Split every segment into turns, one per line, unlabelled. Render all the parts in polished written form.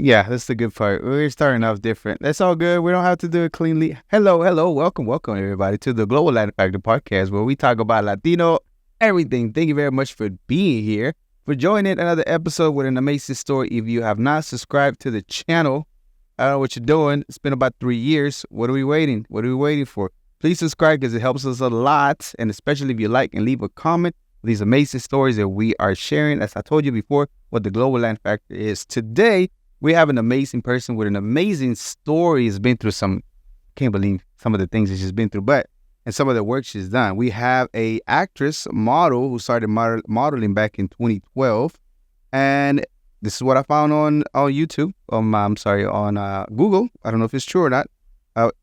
Yeah, that's the good part. We're starting off different. That's all good. We don't have to do it cleanly. Hello, welcome, everybody to the Global Latin Factor podcast, where we talk about Latino everything. Thank you very much for being here, for joining another episode with an amazing story. If you have not subscribed to the channel, I don't know what you're doing. It's been about 3 years. What are we waiting? What are we waiting for? Please subscribe because it helps us a lot, and especially if you like and leave a comment. These amazing stories that we are sharing. As I told you before, what the Global Latin Factor is. Today, we have an amazing person with an amazing story. Has been through can't believe some of the things that she's been through, and some of the work she's done. We have a actress, model, who started modeling back in 2012. And this is what I found on YouTube. On Google. I don't know if it's true or not.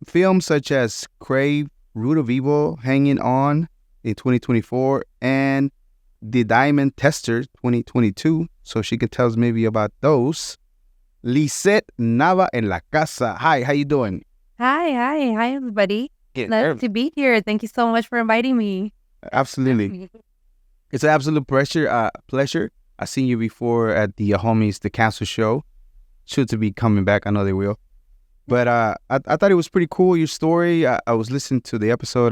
Films such as Crave, Root of Evil, Hanging On in 2024, and The Diamond Tester 2022. So she can tell us maybe about those. Lisseth Nava en la casa. Hi, how you doing?
Hi, everybody. Nice to be here. Thank you so much for inviting me.
Absolutely. It's an absolute pleasure. I've seen you before at the Homies, the Council show. Should to be coming back. I know they will. But I thought it was pretty cool, your story. I was listening to the episode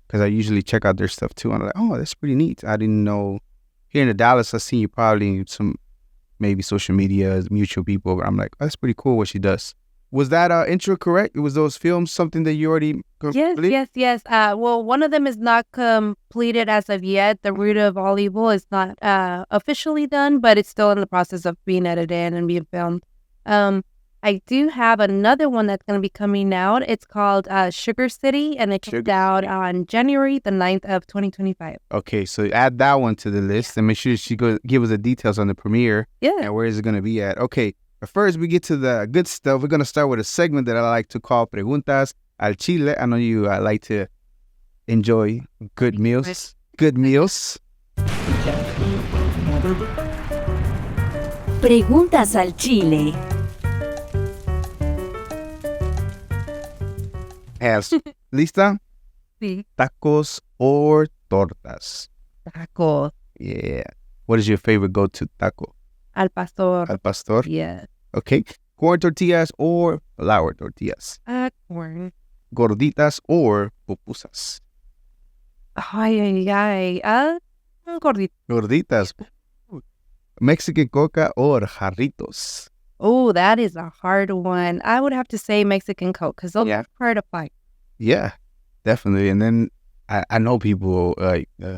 because I usually check out their stuff too. And I'm like, oh, that's pretty neat. I didn't know. Here in Dallas, I've seen you probably in some maybe social media, mutual people. But I'm like, oh, that's pretty cool what she does. Was that intro correct? Was those films something that you already completed?
Yes. Well, one of them is not completed as of yet. The Root of All Evil is not officially done, but it's still in the process of being edited and being filmed. I do have another one that's going to be coming out. It's called Sugar City, and it comes out on January the 9th of 2025.
Okay, so add that one to the list and make sure she give us the details on the premiere.
Yeah.
And where is it going to be at? Okay, but first we get to the good stuff. We're going to start with a segment that I like to call Preguntas al Chile. I know you like to enjoy good meals.
Preguntas al Chile.
¿Lista?
Sí.
Tacos or tortas?
Tacos.
Yeah. What is your favorite go-to taco?
Al pastor.
Al pastor?
Yeah.
Okay. Corn tortillas or flour tortillas?
Corn.
Gorditas or pupusas?
Ay. Gordito.
Gorditas. Mexican coca or jarritos?
Oh, that is a hard one. I would have to say Mexican Coke because those are hard to find.
Yeah, definitely. And then I know people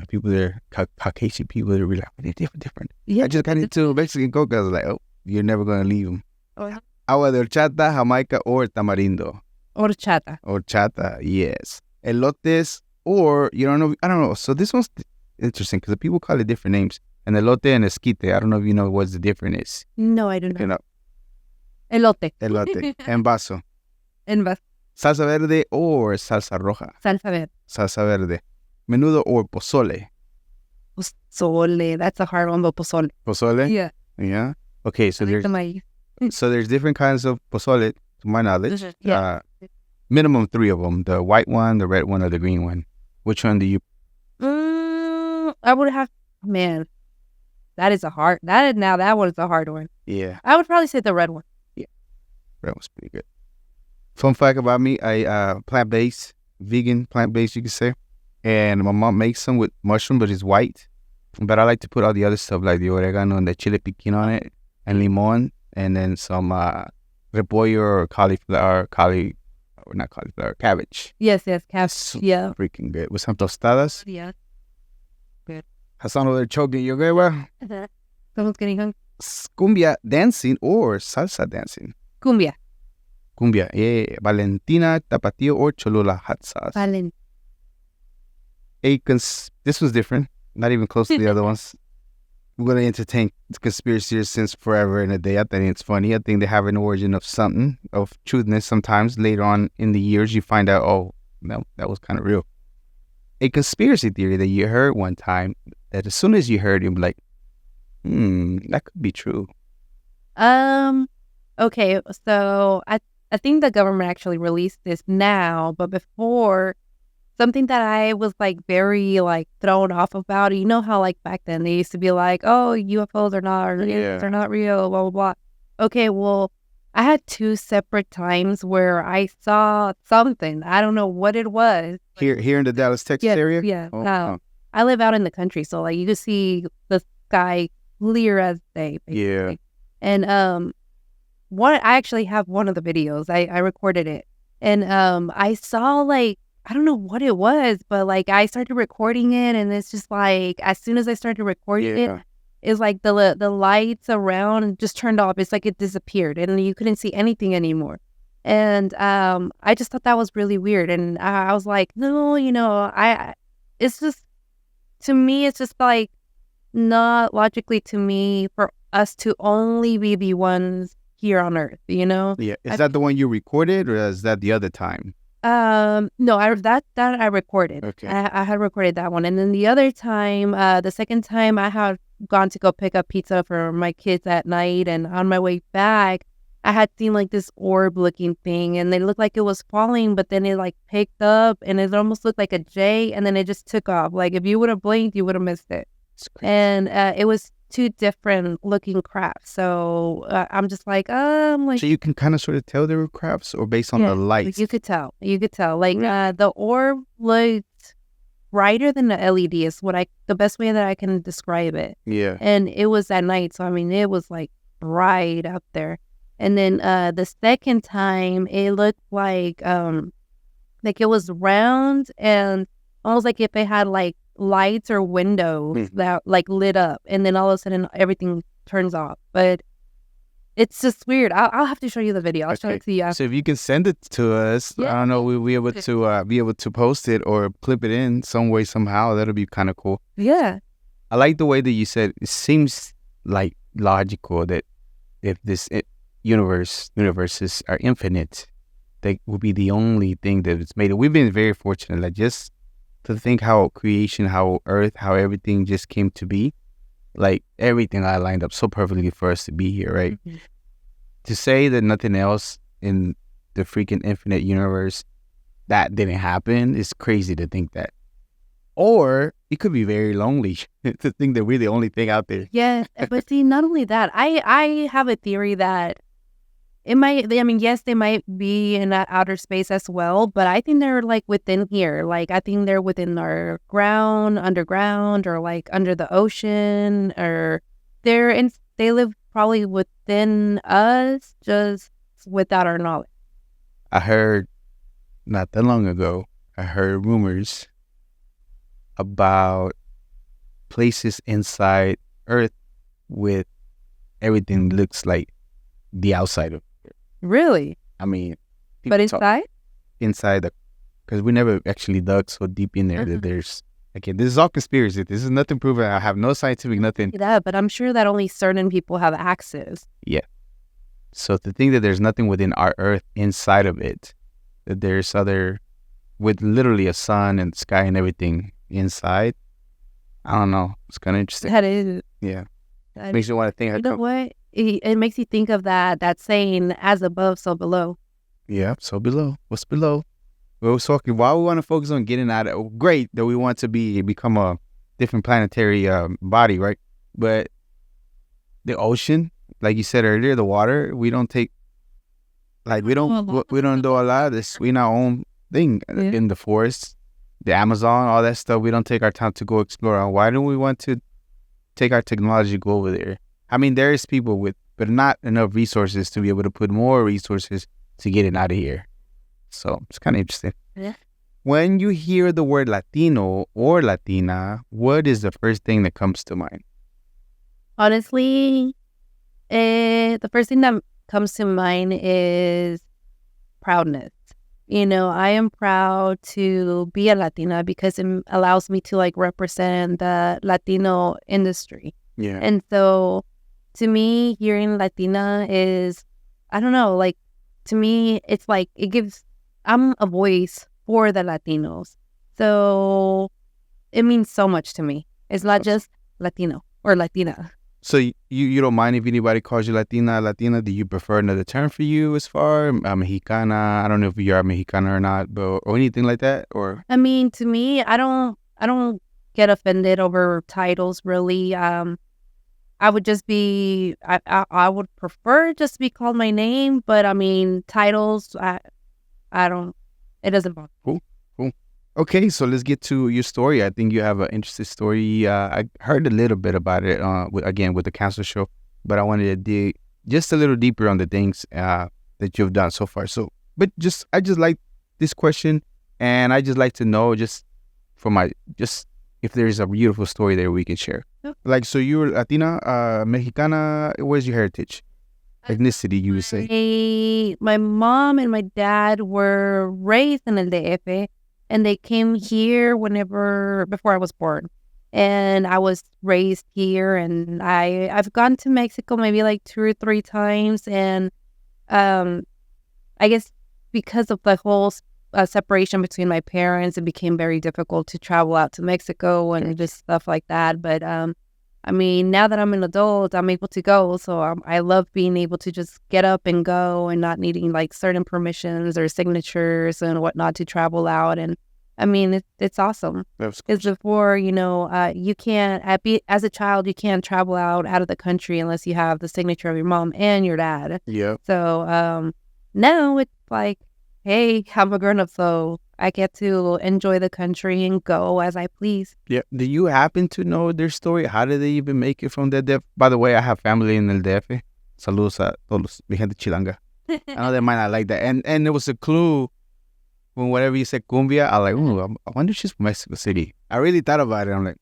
people there, Caucasian people, they're really like, they're different.
Yeah.
I just got into Mexican Coke. I was like, oh, you're never going to leave them.
Oh, yeah.
Agua de horchata, Jamaica, or tamarindo?
Horchata.
Horchata, yes. Elotes, or, I don't know. So this one's interesting because people call it different names. And elote and esquite, I don't know if you know what the difference is.
No, I do not.
You know.
Elote.
En vaso.
En vaso.
Salsa verde or salsa roja?
Salsa verde.
Menudo or pozole?
Pozole. That's a hard one, but pozole.
Pozole?
Yeah.
Yeah. Okay, so there's different kinds of pozole, to my knowledge.
Yeah.
Minimum 3 of them. The white one, the red one, or the green one. Which one do you?
I would have, man. That was a hard one.
Yeah.
I would probably say the red one.
Yeah. Red one's pretty good. Fun fact about me, I plant-based, vegan, plant-based, you could say. And my mom makes some with mushroom, but it's white. But I like to put all the other stuff like the oregano and the chile piquin on it, and limon, and then some repollo or cabbage.
Yes, cabbage. Yeah.
Freaking good. With some tostadas.
Yeah. Good.
Hassan over there choking. You okay, bro?
Someone's getting hungry.
Cumbia dancing or salsa dancing?
Cumbia,
yeah. Valentina, tapatio, or Cholula hot sauce? This was different. Not even close to the other ones. We're going to entertain conspiracies since forever and a day. I think it's funny. I think they have an origin of something, of truthness sometimes. Later on in the years, you find out, oh, no, that was kind of real. A conspiracy theory that you heard one time, that as soon as you heard it, you're like, that could be true.
Okay, so I think the government actually released this now, but before, something that I was like very like thrown off about. You know how like back then they used to be like, oh, UFOs are not, or aliens are not real, blah blah blah. Okay, well, I had 2 separate times where I saw something. I don't know what it was.
Here in the Dallas, Texas
Yeah,
area?
yeah.
Oh.
I live out in the country, so, like, you can see the sky clear as day,
Yeah.
basically. And, I actually have one of the videos. I recorded it. And, I saw, like, I don't know what it was, but, like, I started recording it, and it's just, like, as soon as I started recording it,
Yeah.
it's like the lights around just turned off. It's like it disappeared, and you couldn't see anything anymore. And, I just thought that was really weird, and I was like, "No, it's just to me, it's just, like, not logically to me for us to only be the ones here on Earth, you know?"
Yeah. Is
I
that the one you recorded, or is that the other time?
No, that I recorded.
Okay.
I had recorded that one, and then the other time, the second time, I had gone to go pick up pizza for my kids at night, and on my way back, I had seen like this orb-looking thing, and it looked like it was falling, but then it like picked up, and it almost looked like a J, and then it just took off. Like if you would have blinked, you would have missed it.
It's crazy.
And it was 2 different looking crafts. So I'm just like,
So you can kind of sort of tell they were crafts, or based on the lights?
you could tell. You could tell. Like the orb looked brighter than the LED is the best way that I can describe it.
Yeah.
And it was at night, so I mean it was like bright up there. And then the second time it looked like it was round and almost like if it had like lights or windows that like lit up, and then all of a sudden everything turns off. But it's just weird. I'll have to show you the video. I'll show it to you after.
So if you can send it to us, I don't know, we'll be able to post it or clip it in some way, somehow. That'll be kind of cool.
Yeah.
I like the way that you said it seems like logical that if universes are infinite, they will be the only thing that it's made. We've been very fortunate, like just to think how creation, how Earth, how everything just came to be. Like everything I lined up so perfectly for us to be here, right?
Mm-hmm.
To say that nothing else in the freaking infinite universe that didn't happen is crazy to think that. Or it could be very lonely to think that we're the only thing out there.
Yeah, but see, not only that, I have a theory that it might. I mean, yes, they might be in that outer space as well, but I think they're like within here. Like I think they're within our underground, or like under the ocean, or they live probably within us, just without our knowledge.
I heard not that long ago, I heard rumors about places inside Earth with everything looks like the outside of it.
Really?
I mean,
But inside?
Inside because we never actually dug so deep in there that there's, again, this is all conspiracy. This is nothing proven. I have no scientific nothing.
Yeah, but I'm sure that only certain people have access.
Yeah. So to think that there's nothing within our Earth inside of it, that there's other, with literally a sun and sky and everything inside, I don't know. It's kind of interesting.
That is.
Yeah. Makes you want to think.
You know what? It makes you think of that saying, as above, so below.
Yeah, so below. What's below? We were talking, why we want to focus on getting out of, great that we want to become a different planetary body, right? But the ocean, like you said earlier, the water, we don't take, like we don't do a lot of this. We in our own thing in the forests, the Amazon, all that stuff. We don't take our time to go explore. Why do we want to take our technology to go over there? I mean, there is people but not enough resources to be able to put more resources to get it out of here. So it's kind of interesting.
Yeah.
When you hear the word Latino or Latina, what is the first thing that comes to mind?
Honestly, the first thing that comes to mind is proudness. I am proud to be a Latina because it allows me to like represent the Latino industry.
Yeah.
And so to me, hearing Latina is, I don't know, like to me, it's like I'm a voice for the Latinos. So it means so much to me. It's not just Latino or Latina.
So you don't mind if anybody calls you Latina? Do you prefer another term for you as far? Mexicana, I don't know if you are Mexicana or not, or anything like that? Or
I mean, to me, I don't get offended over titles really. I would just be, I would prefer just to be called my name, but I mean, titles, I don't, it doesn't bother.
Cool. Okay, so let's get to your story. I think you have an interesting story. I heard a little bit about it, with the cancer show, but I wanted to dig just a little deeper on the things that you've done so far. So, I just like this question, and I just like to know just if there's a beautiful story there we can share.
Okay.
Like, so you're Latina, Mexicana. Where's your heritage? Ethnicity, you would say.
My mom and my dad were raised in El DF, and they came here before I was born. And I was raised here, and I've gone to Mexico maybe like 2 or 3 times. And I guess because of the whole separation between my parents, it became very difficult to travel out to Mexico and just stuff like that. But I mean, now that I'm an adult, I'm able to go. So I love being able to just get up and go and not needing like certain permissions or signatures and whatnot to travel out. And I mean, it's awesome. Because before, you can't, as a child, you can't travel out of the country unless you have the signature of your mom and your dad.
Yeah.
So now it's like, hey, I'm a grown up, so I get to enjoy the country and go as I please.
Yeah. Do you happen to know their story? How did they even make it from the DF? By the way, I have family in El DF. Saludos a todos, mi gente chilanga. I know they might not like that. And there was a clue when whatever you said cumbia, I was like, ooh, I wonder if she's from Mexico City. I really thought about it. I'm like,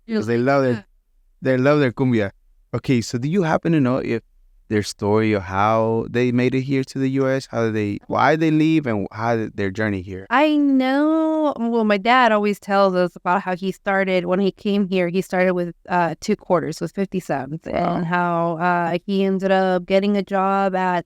because they love their cumbia. Okay, so do you happen to know if their story or how they made it here to the U.S., why they leave, and how their journey here?
I know. Well, my dad always tells us about how he started when he came here. He started with 2 quarters, with 50 cents, and how he ended up getting a job at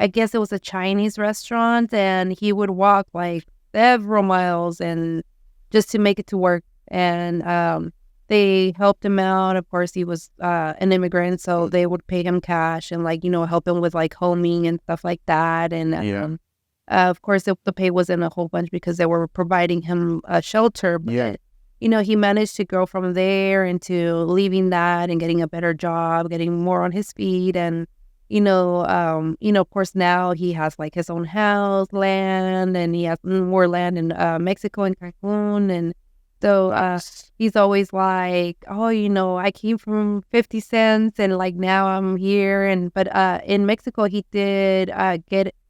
I guess it was a Chinese restaurant, and he would walk like several miles and just to make it to work. And they helped him out. Of course, he was an immigrant, so they would pay him cash and help him with like homing and stuff like that. And of course, the pay wasn't a whole bunch because they were providing him a shelter. But he managed to go from there into leaving that and getting a better job, getting more on his feet. And of course, now he has like his own house, land, and he has more land in Mexico and Cancun. And so he's always like, oh, I came from 50 cents and like now I'm here. But in Mexico, he did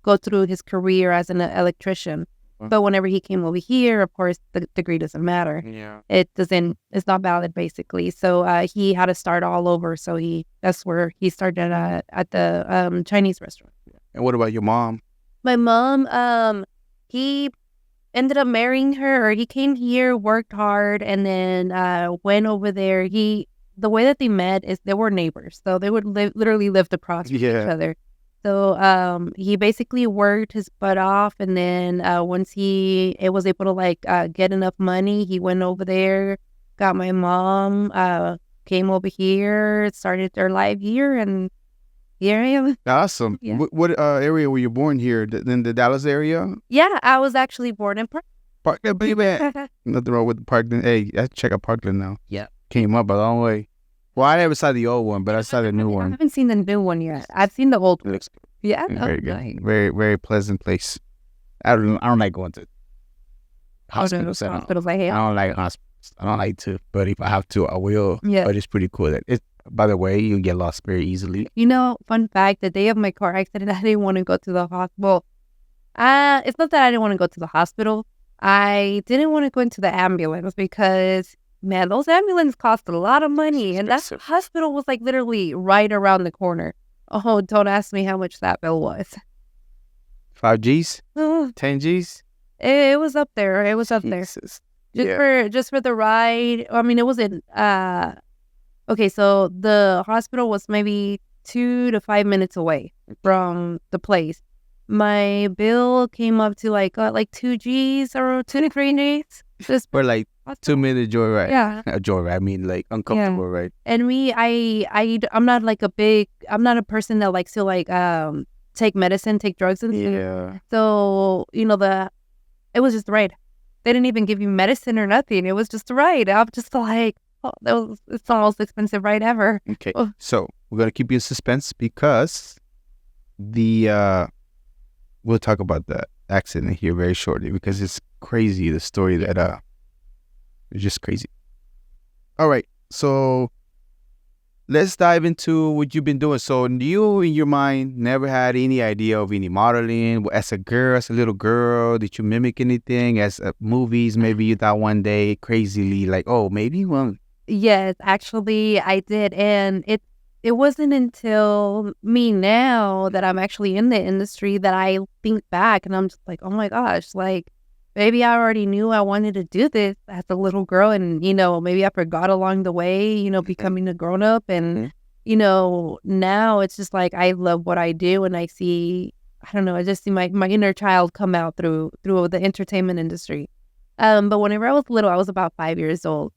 go through his career as an electrician. But whenever he came over here, of course, the degree doesn't matter.
Yeah.
It's not valid, basically. So he had to start all over. So that's where he started at the Chinese restaurant.
And what about your mom?
My mom, he ended up marrying her, or he came here, worked hard, and then went over there. The way that they met is they were neighbors. So they would literally live across from each other. So he basically worked his butt off, and then once he was able to get enough money, he went over there, got my mom, came over here, started their life here, and here I am.
Awesome.
Yeah.
What area were you born here? In the Dallas area?
Yeah, I was actually born in
Parkland, baby. Nothing wrong with Parkland. Hey, I check out Parkland now.
Yeah.
Came up a long way. Well, I never saw the old one, but I saw the new
I
one.
haven't seen the new one yet. I've seen the old one.
It looks good.
Yeah,
Very good.
nice.
Very, very pleasant place. I don't like going to hospitals. I don't like hospitals. I don't like to, but if I have to, I will.
Yeah.
But it's pretty cool. By the way, you get lost very easily.
Fun fact, the day of my car accident, I didn't want to go to the hospital. It's not that I didn't want to go to the hospital. I didn't want to go into the ambulance because, man, those ambulances cost a lot of money. And that hospital was like literally right around the corner. Oh, don't ask me how much that bill was.
5 G's?
Oh,
10 G's?
it was up there. It was up there. Just for the ride. I mean, it wasn't. Okay, so the hospital was maybe 2 to 5 minutes away from the place. My bill came up to like 2 G's or 2 to 3 G's. Just
For like 2-minute joyride.
Yeah.
A joyride, I mean like uncomfortable, right?
And me, I'm not I'm not a person that likes to take medicine, take drugs and stuff.
Yeah.
So, it was just the ride. They didn't even give you medicine or nothing. It was just a ride. I'm just like, it's the most expensive ride ever.
Okay,
Oh.
so we're gonna keep you in suspense because we'll talk about the accident here very shortly because it's crazy. The story that it's just crazy. All right, so let's dive into what you've been doing. So you, in your mind, never had any idea of any modeling as a girl, as a little girl. Did you mimic anything as movies? Maybe you thought one day crazily, like, oh, maybe one.
Yes, actually, I did, and it wasn't until me now that I'm actually in the industry that I think back, and I'm just like, oh my gosh, like maybe I already knew I wanted to do this as a little girl, and maybe I forgot along the way, becoming a grown up, and now it's just like I love what I do, and I see, I don't know, I just see my inner child come out through the entertainment industry. But whenever I was little, I was about 5 years old.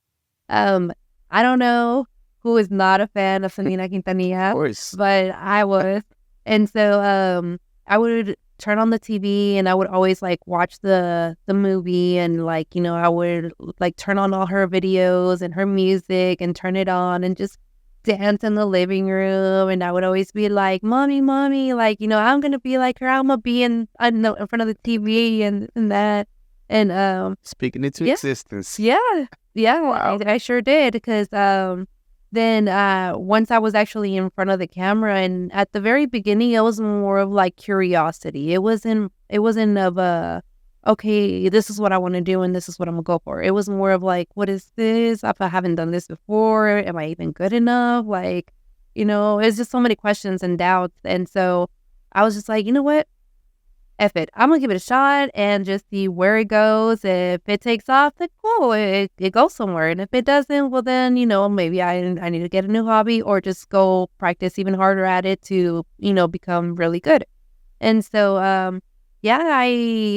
I don't know who is not a fan of Selena Quintanilla,
Of course.
but I was. And so I would turn on the TV and I would always like watch the movie and like, I would like turn on all her videos and her music and turn it on and just dance in the living room. And I would always be like, mommy, like, I'm going to be like her. I'm going to be in front of the TV and that. And
Speaking into
yeah.
existence.
Yeah.
Wow.
I sure did because then once I was actually in front of the camera, and at the very beginning, it was more of like curiosity. It wasn't of okay, this is what I want to do and this is what I'm gonna go for. It was more of like, what is this? If I haven't done this before, am I even good enough? Like, it's just so many questions and doubts. And so I was just like, you know what? F it. I'm gonna give it a shot and just see where it goes. If it takes off, then cool, it goes somewhere. And if it doesn't, well then, maybe I need to get a new hobby or just go practice even harder at it to, become really good. And so, I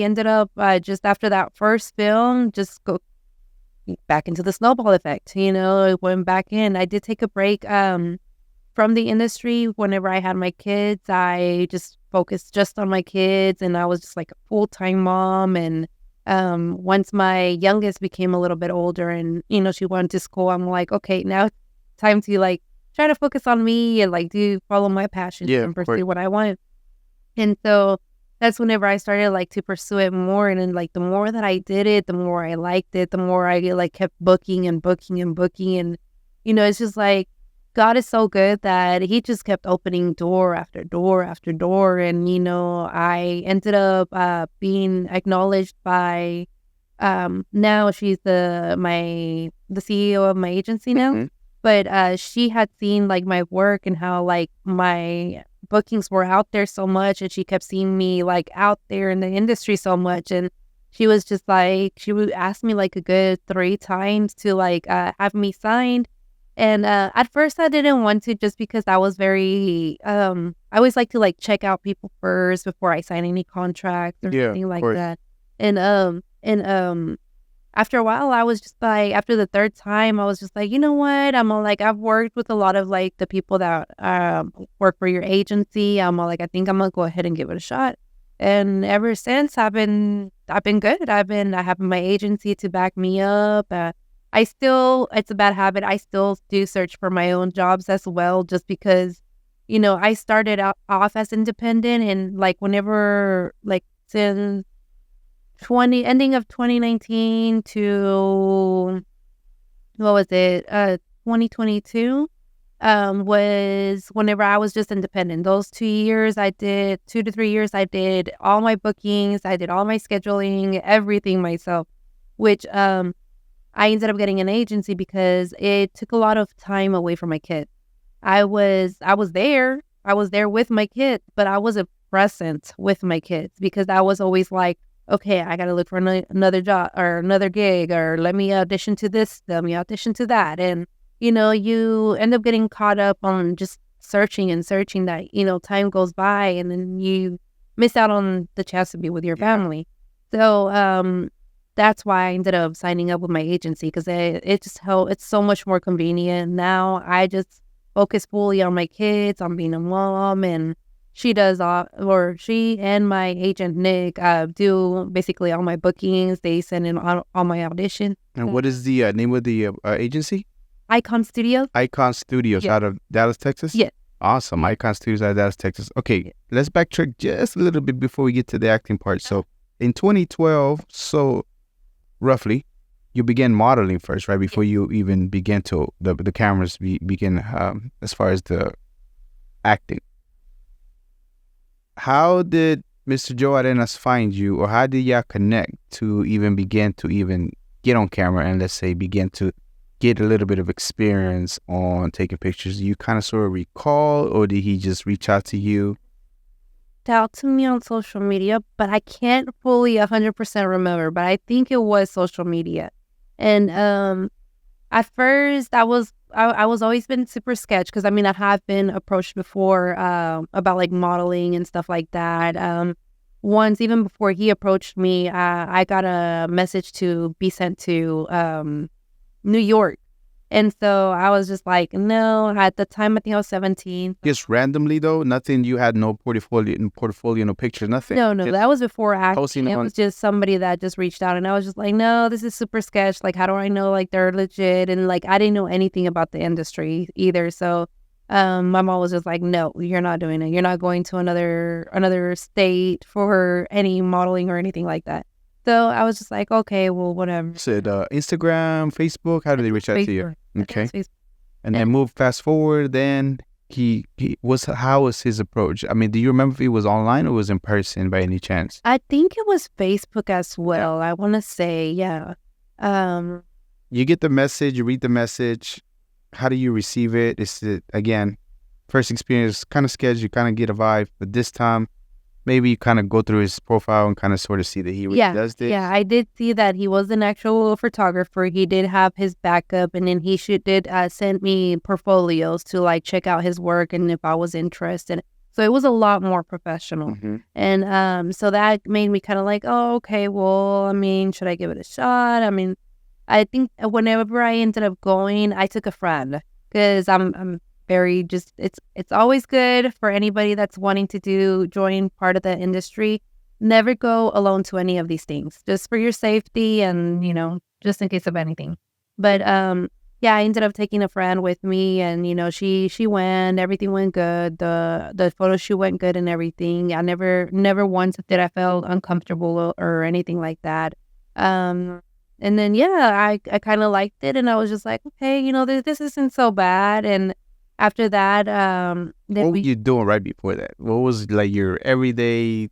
ended up just after that first film, just go back into the snowball effect. Went back in. I did take a break from the industry. Whenever I had my kids, I just focused just on my kids, and I was just like a full-time mom. And once my youngest became a little bit older and she went to school, I'm like, okay, now it's time to like try to focus on me and like follow my passions and pursue what I want. And so that's whenever I started like to pursue it more. And then like the more that I did it, the more I liked it, the more I like kept booking and booking and booking. And it's just like God is so good that he just kept opening door after door after door. And, I ended up being acknowledged by, now she's the CEO of my agency now. Mm-hmm. But she had seen like my work and how like my bookings were out there so much. And she kept seeing me like out there in the industry so much. And she was just like, she would ask me like a good 3 times to like have me signed. And at first I didn't want to just because I was very, I always like to like check out people first before I sign any contracts or something like that. And after a while I was just like, after the 3rd time, I was just like, you know what? I'm all like, I've worked with a lot of like the people that work for your agency. I'm all like, I think I'm gonna go ahead and give it a shot. And ever since I've been good. I have my agency to back me up. It's a bad habit. I still do search for my own jobs as well, just because, I started off as independent and like whenever, like since ending of 2019 to, what was it, 2022, was whenever I was just independent. Those 2 to 3 years, I did all my bookings, I did all my scheduling, everything myself, which, I ended up getting an agency because it took a lot of time away from my kids. I was there with my kids, but I wasn't present with my kids because I was always like, okay, I got to look for another job or another gig, or let me audition to this, let me audition to that. And, you end up getting caught up on just searching that, time goes by and then you miss out on the chance to be with your family. So, that's why I ended up signing up with my agency because it just helped. It's so much more convenient. Now I just focus fully on my kids, on being a mom, and she and my agent Nick do basically all my bookings. They send in all my auditions.
And what is the name of the agency?
Icon Studios.
Icon Studios
Yeah.
out of Dallas, Texas?
Yeah.
Awesome. Icon Studios out of Dallas, Texas. Okay, let's backtrack just a little bit before we get to the acting part. So in 2012, so roughly, you began modeling first, right? Before you even began to, the cameras begin as far as the acting. How did Mr. Joe Arenas find you, or how did y'all connect to even begin to even get on camera and let's say begin to get a little bit of experience on taking pictures? Do you kind of sort of recall, or did he just reach out to you?
Out to me on social media, but I can't fully 100% remember, but I think it was social media. And at first I was always been super sketch because I mean I have been approached before about like modeling and stuff like that. Once, even before he approached me, I got a message to be sent to New York. And so I was just like, no. At the time, I think I was 17.
Just randomly though, nothing. You had no portfolio, no pictures, nothing.
No,
Just
that was before acting.
posting
It
on-
was just somebody that just reached out, and I was just like, no, this is super sketch. Like, how do I know like they're legit? And like, I didn't know anything about the industry either. So, my mom was just like, no, you're not doing it. You're not going to another state for any modeling or anything like that. So I was just like, okay, well, whatever.
Said Instagram, Facebook. How did they reach out to you?
Facebook. I think
Okay,
it's Facebook.
and then move fast forward. Then he was. How was his approach? I mean, do you remember if he was online or was in person by any chance?
I think it was Facebook as well. I want to say, yeah.
You get the message. You read the message. How do you receive it? Is it again first experience? Kind of sketchy. You kind of get a vibe, but this time maybe you kind of go through his profile and kind of sort of see that he really does this.
Yeah, I did see that he was an actual photographer. He did have his backup, and then he did send me portfolios to like check out his work and if I was interested. So it was a lot more professional.
Mhm.
And so that made me kind of like, oh, okay, well, I mean, should I give it a shot? I mean, I think whenever I ended up going, I took a friend because I'm very just it's always good for anybody that's wanting to join part of the industry. Never go alone to any of these things, just for your safety and just in case of anything. But yeah, I ended up taking a friend with me, and she went, everything went good, the photo shoot went good and everything. I never once did I felt uncomfortable or anything like that. And then I kind of liked it, and I was just like, okay, this isn't so bad. And after that,
What were you doing right before that? What was like your everyday,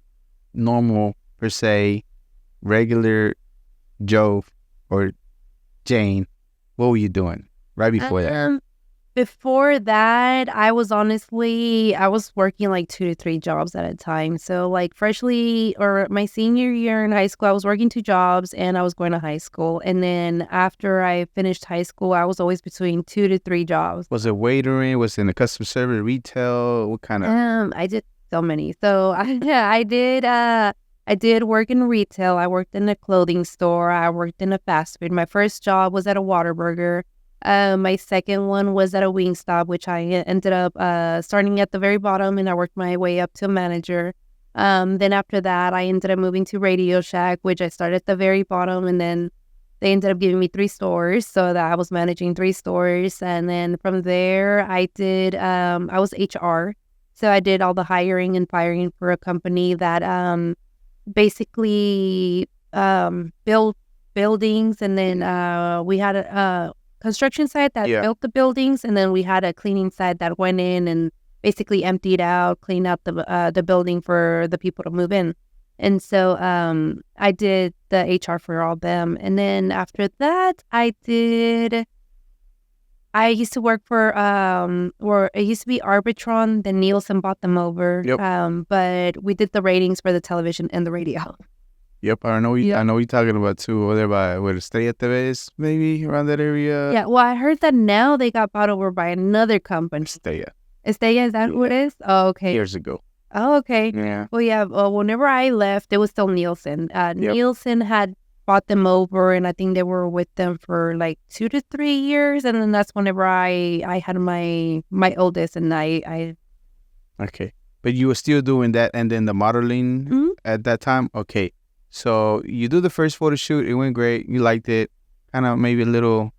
normal per se, regular Joe or Jane? What were you doing right before that?
Before that, I was working like 2 to 3 jobs at a time. So like freshly or my senior year in high school, I was working 2 jobs and I was going to high school. And then after I finished high school, I was always between 2 to 3 jobs.
Was it waitering? Was it in the customer service, retail? What kind of?
I did so many. So I did work in retail. I worked in a clothing store. I worked in a fast food. My first job was at a Whataburger. My second one was at a Wingstop, which I ended up starting at the very bottom, and I worked my way up to manager. Then after that, I ended up moving to Radio Shack, which I started at the very bottom, and then they ended up giving me 3 stores, so that I was managing 3 stores. And then from there, I was HR, so I did all the hiring and firing for a company that basically built buildings, and then we had a construction site that built the buildings, and then we had a cleaning site that went in and basically emptied out, cleaned out the building for the people to move in. And so I did the HR for all of them. And then after that, I used to work for or it used to be Arbitron, then Nielsen bought them over.
Yep.
But we did the ratings for the television and the radio.
Yep, I know what you're talking about too. Over there by where the Estrella TV is, maybe around that area.
Yeah, well, I heard that now they got bought over by another company.
Estrella.
Estella, is that who it is? Oh, okay.
Years ago.
Oh, okay.
Yeah.
Well, yeah, whenever I left, it was still Nielsen. Nielsen had bought them over, and I think they were with them for like 2 to 3 years. And then that's whenever I had my oldest, and I
Okay. But you were still doing that, and then the modeling
Mhm.
at that time? Okay. So you do the first photo shoot. It went great. You liked it. Kind of maybe a little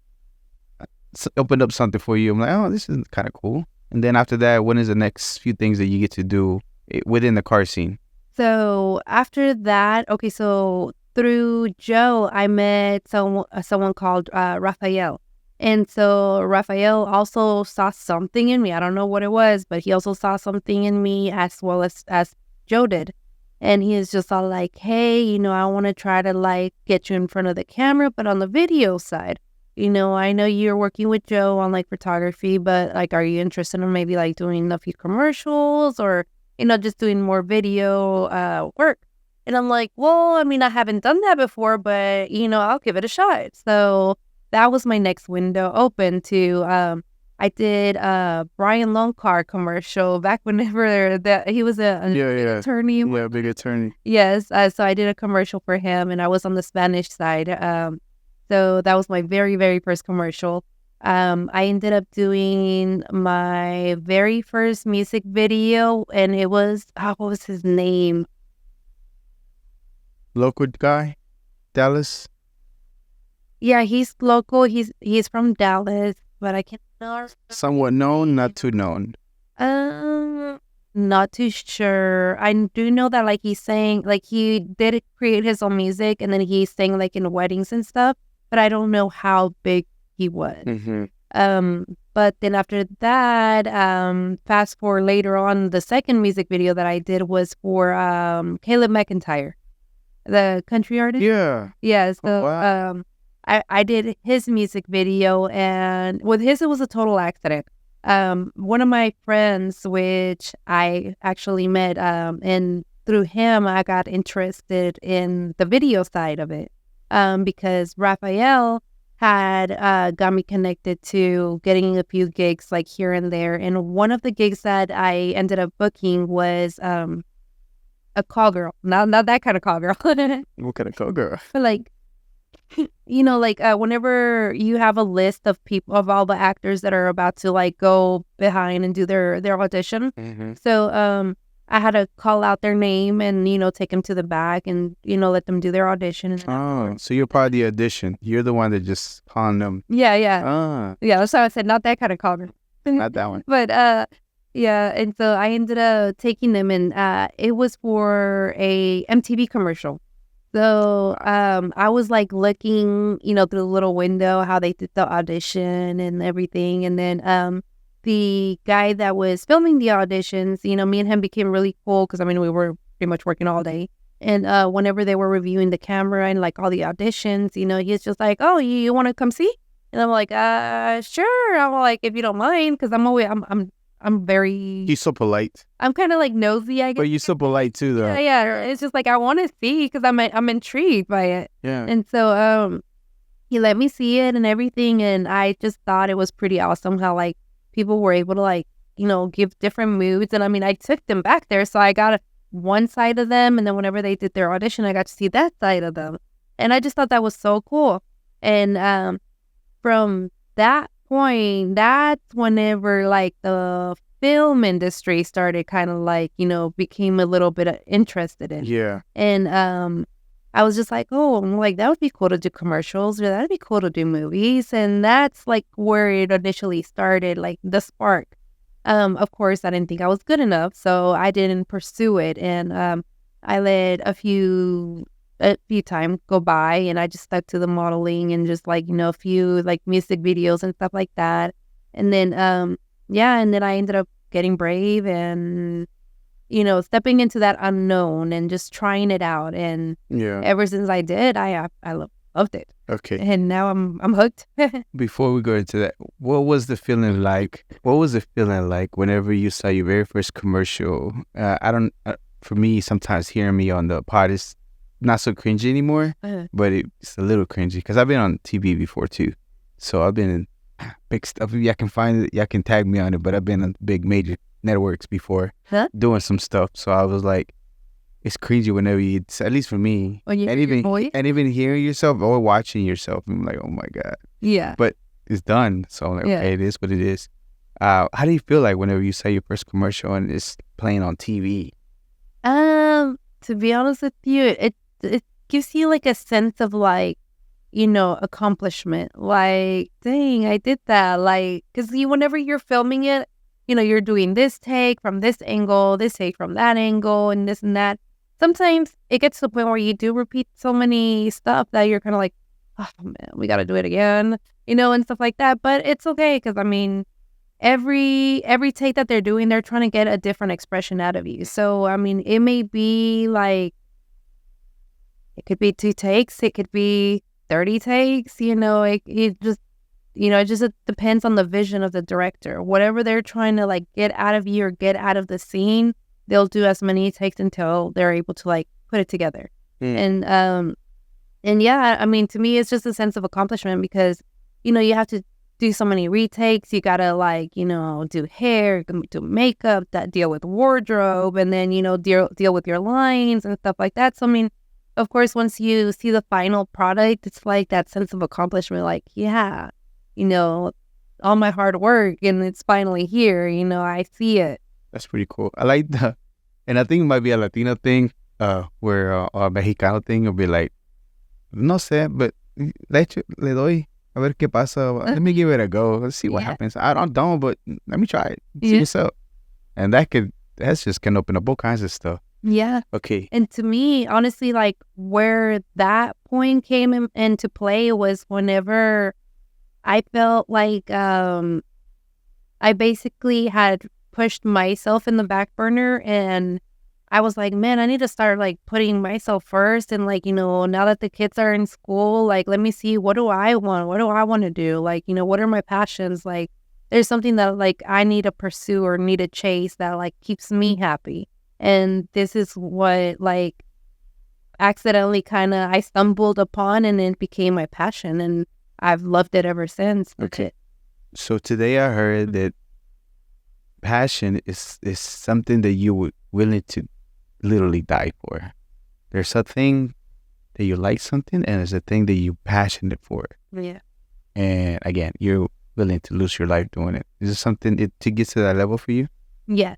opened up something for you. I'm like, oh, this is kind of cool. And then after that, when is the next few things that you get to do within the car scene?
So after that, okay, so through Joe, I met someone called Raphael. And so Raphael also saw something in me. I don't know what it was, but he also saw something in me as well as Joe did. And he is just all like, hey, I want to try to like get you in front of the camera, but on the video side. I know you're working with Joe on like photography, but like, are you interested in maybe like doing a few commercials or, just doing more video work? And I'm like, well, I mean, I haven't done that before, but, I'll give it a shot. So that was my next window open to, I did a Brian Loncar commercial back whenever he was a big attorney.
Yeah, big attorney.
Yes. So I did a commercial for him and I was on the Spanish side. So that was my very, very first commercial. I ended up doing my very first music video and it was, what was his name?
Local guy? Dallas?
Yeah, he's local. He's from Dallas, but I can't know.
Somewhat known, not too known.
Not too sure. I do know that like he sang, like he did create his own music and then he sang like in weddings and stuff, but I don't know how big he was.
Mm-hmm.
But then after that, fast forward later on, the second music video that I did was for Caleb McIntyre, the country artist.
Yeah.
Yeah. So
Oh, wow.
I did his music video, and with his it was a total accident. One of my friends, which I actually met, and through him I got interested in the video side of it, because Raphael had got me connected to getting a few gigs like here and there, and one of the gigs that I ended up booking was a call girl, not that kind of call girl.
What kind of call girl?
But like, whenever you have a list of people, of all the actors that are about to like go behind and do their audition.
Mm-hmm.
So I had to call out their name and take them to the back and let them do their audition.
Oh, so you're part of the audition. You're the one that just calling them.
Yeah.
Ah,
Yeah, that's why I said not that kind of call girl.
not that one.
But yeah, and so I ended up taking them, and it was for a MTV commercial. So I was like looking, through the little window how they did the audition and everything, and then the guy that was filming the auditions, me and him became really cool because we were pretty much working all day. And whenever they were reviewing the camera and like all the auditions, he's just like, "Oh, you want to come see?" And I'm like, sure. I'm like, if you don't mind, because I'm very.
He's so polite.
I'm kind of like nosy, I guess.
But you're so polite too, though.
Yeah. It's just like I want to see because I'm intrigued by it.
Yeah.
And so he let me see it and everything, and I just thought it was pretty awesome how like people were able to like give different moods, and I took them back there, so I got one side of them, and then whenever they did their audition, I got to see that side of them, and I just thought that was so cool. And from that point, that's whenever like the film industry started kind of like became a little bit interested in.
Yeah.
And I was just like, oh, I'm like, that would be cool to do commercials, or that'd be cool to do movies. And that's like where it initially started, like the spark. Of course, I didn't think I was good enough, so I didn't pursue it. And I let a few times go by, and I just stuck to the modeling and just like, a few like music videos and stuff like that. And then, and then I ended up getting brave and stepping into that unknown and just trying it out. And ever since I did, I loved it.
Okay.
And now I'm hooked.
Before we go into that, what was the feeling like? What was it feeling like whenever you saw your very first commercial? For me, sometimes hearing me on the pod is not so cringy anymore, but it's a little cringy because I've been on TV before too. So I've been in big stuff. If y'all can find it, y'all can tag me on it, but I've been on big major networks before doing some stuff. So I was like, it's cringy whenever at least for me,
when you
and even hearing yourself or watching yourself, I'm like, oh my God.
Yeah.
But it's done. So I'm like, okay, it is what it is. How do you feel like whenever you saw your first commercial and it's playing on TV?
To be honest with you, it gives you like a sense of like, accomplishment. Like, dang, I did that. Like, because whenever you're filming it, you're doing this take from this angle, this take from that angle, and this and that. Sometimes it gets to the point where you do repeat so many stuff that you're kind of like, oh man, we got to do it again, and stuff like that. But it's okay because, every take that they're doing, they're trying to get a different expression out of you. So, it may be like, it could be 2 takes, it could be 30 takes, it just depends on the vision of the director. Whatever they're trying to like get out of you or get out of the scene, they'll do as many takes until they're able to like put it together. And yeah, to me, it's just a sense of accomplishment because, you have to do so many retakes. You gotta like, do hair, do makeup, deal with wardrobe, and then, deal with your lines and stuff like that. So, of course, once you see the final product, it's like that sense of accomplishment, like, yeah, all my hard work and it's finally here, I see it.
That's pretty cool. I like that. And I think it might be a Latino thing, where a Mexicano thing will be like, no sé, but le doy, a ver qué pasa. Let me give it a go. Let's see what happens. I don't, but let me try it. See what's up. And that just can open up all kinds of stuff.
Yeah.
Okay.
And to me, honestly, like where that point came into play was whenever I felt like I basically had pushed myself in the back burner, and I was like, man, I need to start like putting myself first. And like, now that the kids are in school, like, let me see, what do I want? What do I want to do? Like, what are my passions? Like, there's something that like I need to pursue or need to chase that like keeps me happy. And this is what like accidentally I stumbled upon, and it became my passion, and I've loved it ever since.
Okay. So today I heard that passion is something that you would willing to literally die for. There's a thing that you like something, and there's a thing that you're passionate for.
Yeah.
And again, you're willing to lose your life doing it. Is it something to get to that level for you?
Yeah.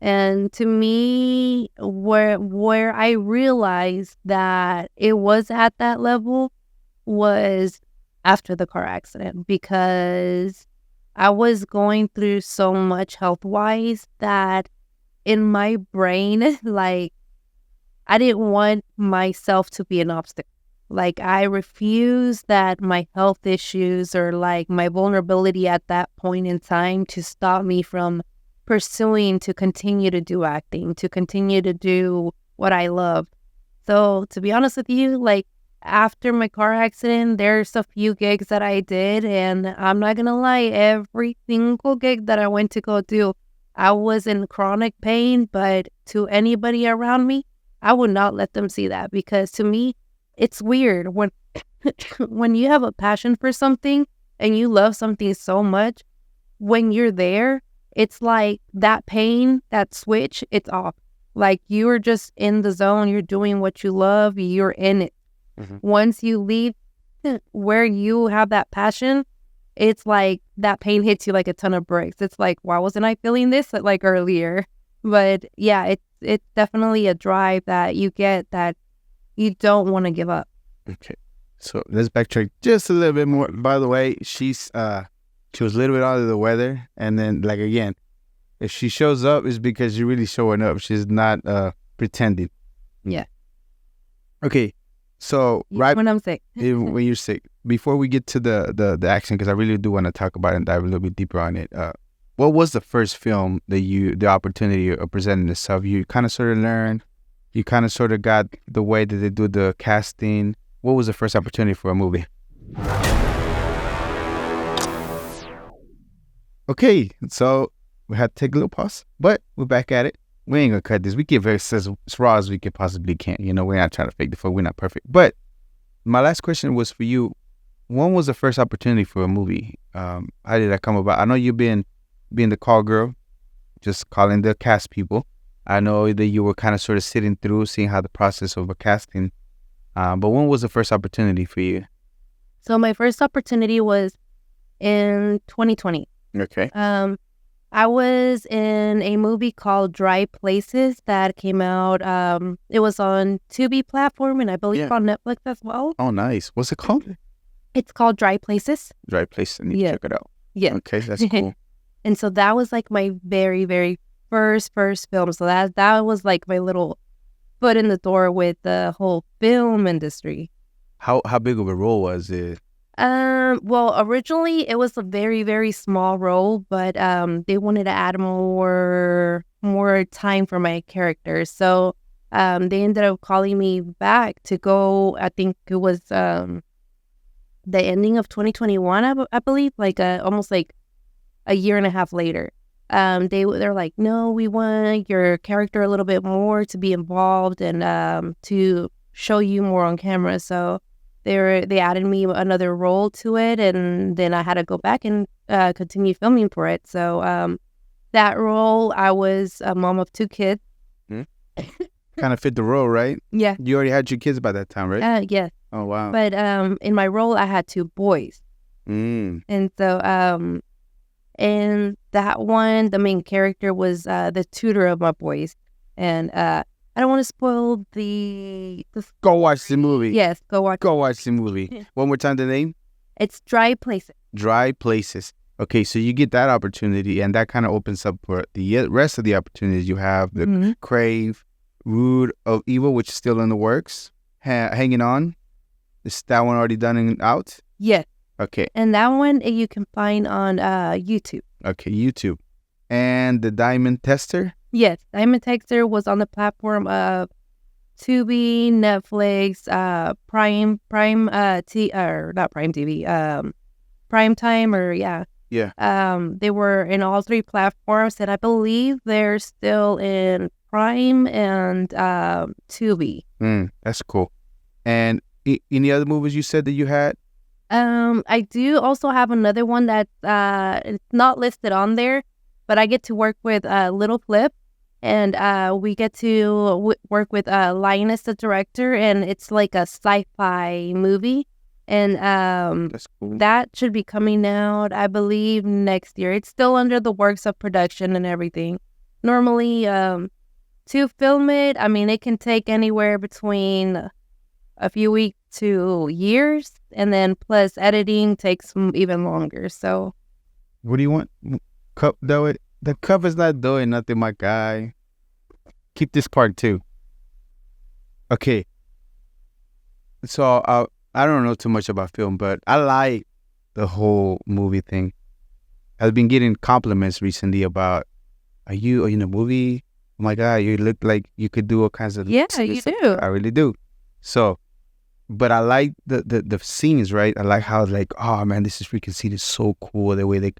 And to me, where I realized that it was at that level was after the car accident, because I was going through so much health-wise that in my brain, like, I didn't want myself to be an obstacle. Like, I refused that my health issues or like my vulnerability at that point in time to stop me from pursuing to continue to do acting, to continue to do what I love. So to be honest with you, like after my car accident, there's a few gigs that I did, and I'm not gonna lie, every single gig that I went to go do, I was in chronic pain, but to anybody around me, I would not let them see that, because to me, it's weird when when you have a passion for something and you love something so much, when you're there, it's like that pain, that switch, it's off. Like you're just in the zone, you're doing what you love, you're in it. Mm-hmm. Once you leave where you have that passion, it's like that pain hits you like a ton of bricks. It's like, why wasn't I feeling this like earlier? But yeah, it's definitely a drive that you get that you don't want to give up.
Okay. So let's backtrack just a little bit more. By the way, she was a little bit out of the weather, and then like again, if she shows up, it's because you're really showing up. She's not pretending.
Yeah.
Okay. So right
when I'm sick,
when you're sick, before we get to the action, because I really do want to talk about it and dive a little bit deeper on it. What was the first film that the opportunity of presenting itself? You kind of sort of learned, you kind of sort of got the way that they do the casting. What was the first opportunity for a movie? Okay, so we had to take a little pause, but we're back at it. We ain't gonna cut this. We get as raw as we can possibly can. We're not trying to fake the fun. We're not perfect. But my last question was for you. When was the first opportunity for a movie? How did that come about? I know you've been being the call girl, just calling the cast people. I know that you were kind of sort of sitting through, seeing how the process of a casting. But when was the first opportunity for you?
So my first opportunity was in 2020.
Okay.
I was in a movie called Dry Places that came out. It was on Tubi platform and I believe on Netflix as well.
Oh, nice. What's it called?
It's called Dry Places.
Dry Place. I need to check it out.
Yeah.
Okay, that's cool.
And so that was like my very, very first film. So that was like my little foot in the door with the whole film industry.
How big of a role was it?
Well, originally it was a very, very small role, but they wanted to add more time for my character. So they ended up calling me back to go. I think it was the ending of 2021, I believe, like almost like a year and a half later. They're like, no, we want your character a little bit more to be involved and to show you more on camera. So they added me another role to it, and then I had to go back and continue filming for it. So that role, I was a mom of 2 kids.
Kind of fit the role, right?
Yeah.
You already had your kids by that time, right?
Yeah.
Oh, wow.
But in my role, I had 2 boys.
Mm.
And so in that one, the main character was the tutor of my boys. And I don't want to spoil the
Go watch the movie.
Yes, go watch
the movie. One more time, the name?
It's Dry Places.
Dry Places. Okay, so you get that opportunity, and that kind of opens up for the rest of the opportunities. You have the Crave, Root of Evil, which is still in the works, hanging on. Is that one already done and out?
Yes.
Okay.
And that one you can find on YouTube.
Okay, YouTube. And the Diamond Tester?
Yes, Diamond Tester was on the platform of Tubi, Netflix, Prime, or not Prime TV, Prime Time, or yeah. They were in all 3 platforms, and I believe they're still in Prime and Tubi.
That's cool. And any other movies you said that you had?
I do also have another one that's it's not listed on there, but I get to work with Little Flip, and we get to work with Linus, the director, and it's like a sci-fi movie, and
That's cool.
that should be coming out, I believe, next year. It's still under the works of production and everything. Normally, to film it, I mean, it can take anywhere between a few weeks to years, and then plus editing takes even longer. So,
what do you want? Cup do it. The cup is not doing nothing, my guy. Keep this part too. Okay. So I don't know too much about film, but I like the whole movie thing. I've been getting compliments recently about, are you in a movie? Oh my God, you look like you could do all kinds of
yeah, you do.
I really do. So, but I like the scenes, right? I like how like, oh man, this is freaking scene is so cool. The way the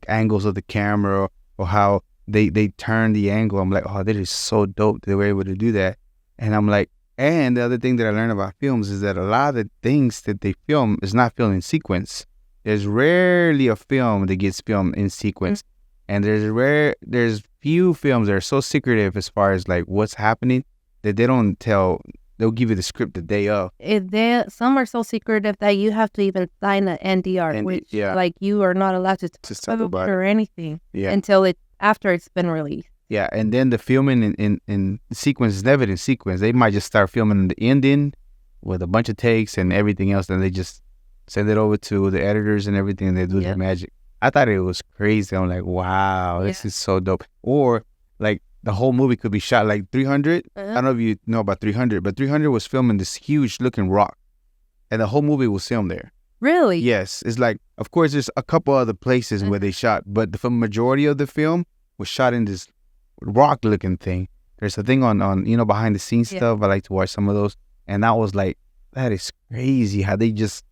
angles of the camera, or how they turn the angle. I'm like, oh, that is so dope. They were able to do that. And I'm like, and the other thing that I learned about films is that a lot of the things that they film is not filmed in sequence. There's rarely a film that gets filmed in sequence. And there's few films that are so secretive as far as like what's happening that they don't tell. They'll give you the script the day of.
Some are so secretive that you have to even sign an NDR, which like you are not allowed to talk about or anything until after it's been released.
Yeah, and then the filming in sequence is never in sequence. They might just start filming the ending with a bunch of takes and everything else, and they just send it over to the editors and everything, and they do the magic. I thought it was crazy. I'm like, wow, this is so dope. Or like, the whole movie could be shot like 300. I don't know if you know about 300, but 300 was filming this huge looking rock, and the whole movie was filmed there.
Really?
Yes. It's like, of course, there's a couple other places where they shot, but the majority of the film was shot in this rock looking thing. There's a thing on behind the scenes stuff. I like to watch some of those, and I was like, that is crazy how they just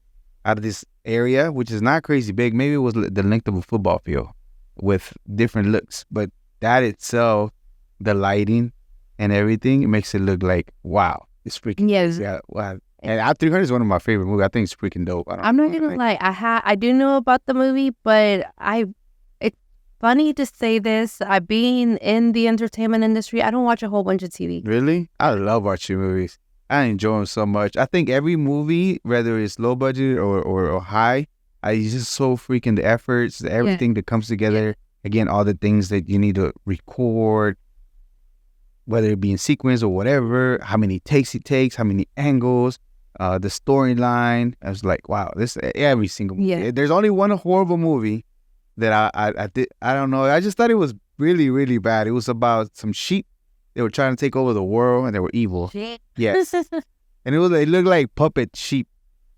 out of this area, which is not crazy big. Maybe it was the length of a football field with different looks, but that itself, the lighting and everything, it makes it look like, wow, it's freaking wow. And 300 is one of my favorite movies. I think it's freaking dope.
I'm not gonna lie, I do know about the movie, but it's funny to say this. Being in the entertainment industry, I don't watch a whole bunch of TV.
Really? I love watching movies. I enjoy them so much. I think every movie, whether it's low budget or high, it's just so freaking the efforts, everything that comes together. again, all the things that you need to record, whether it be in sequence or whatever, how many takes it takes, how many angles, the storyline. I was like, wow, this every single movie.
Yeah.
There's only one horrible movie that I did. I don't know. I just thought it was really, really bad. It was about some sheep. They were trying to take over the world, and they were evil. Yes. And it looked like puppet sheep,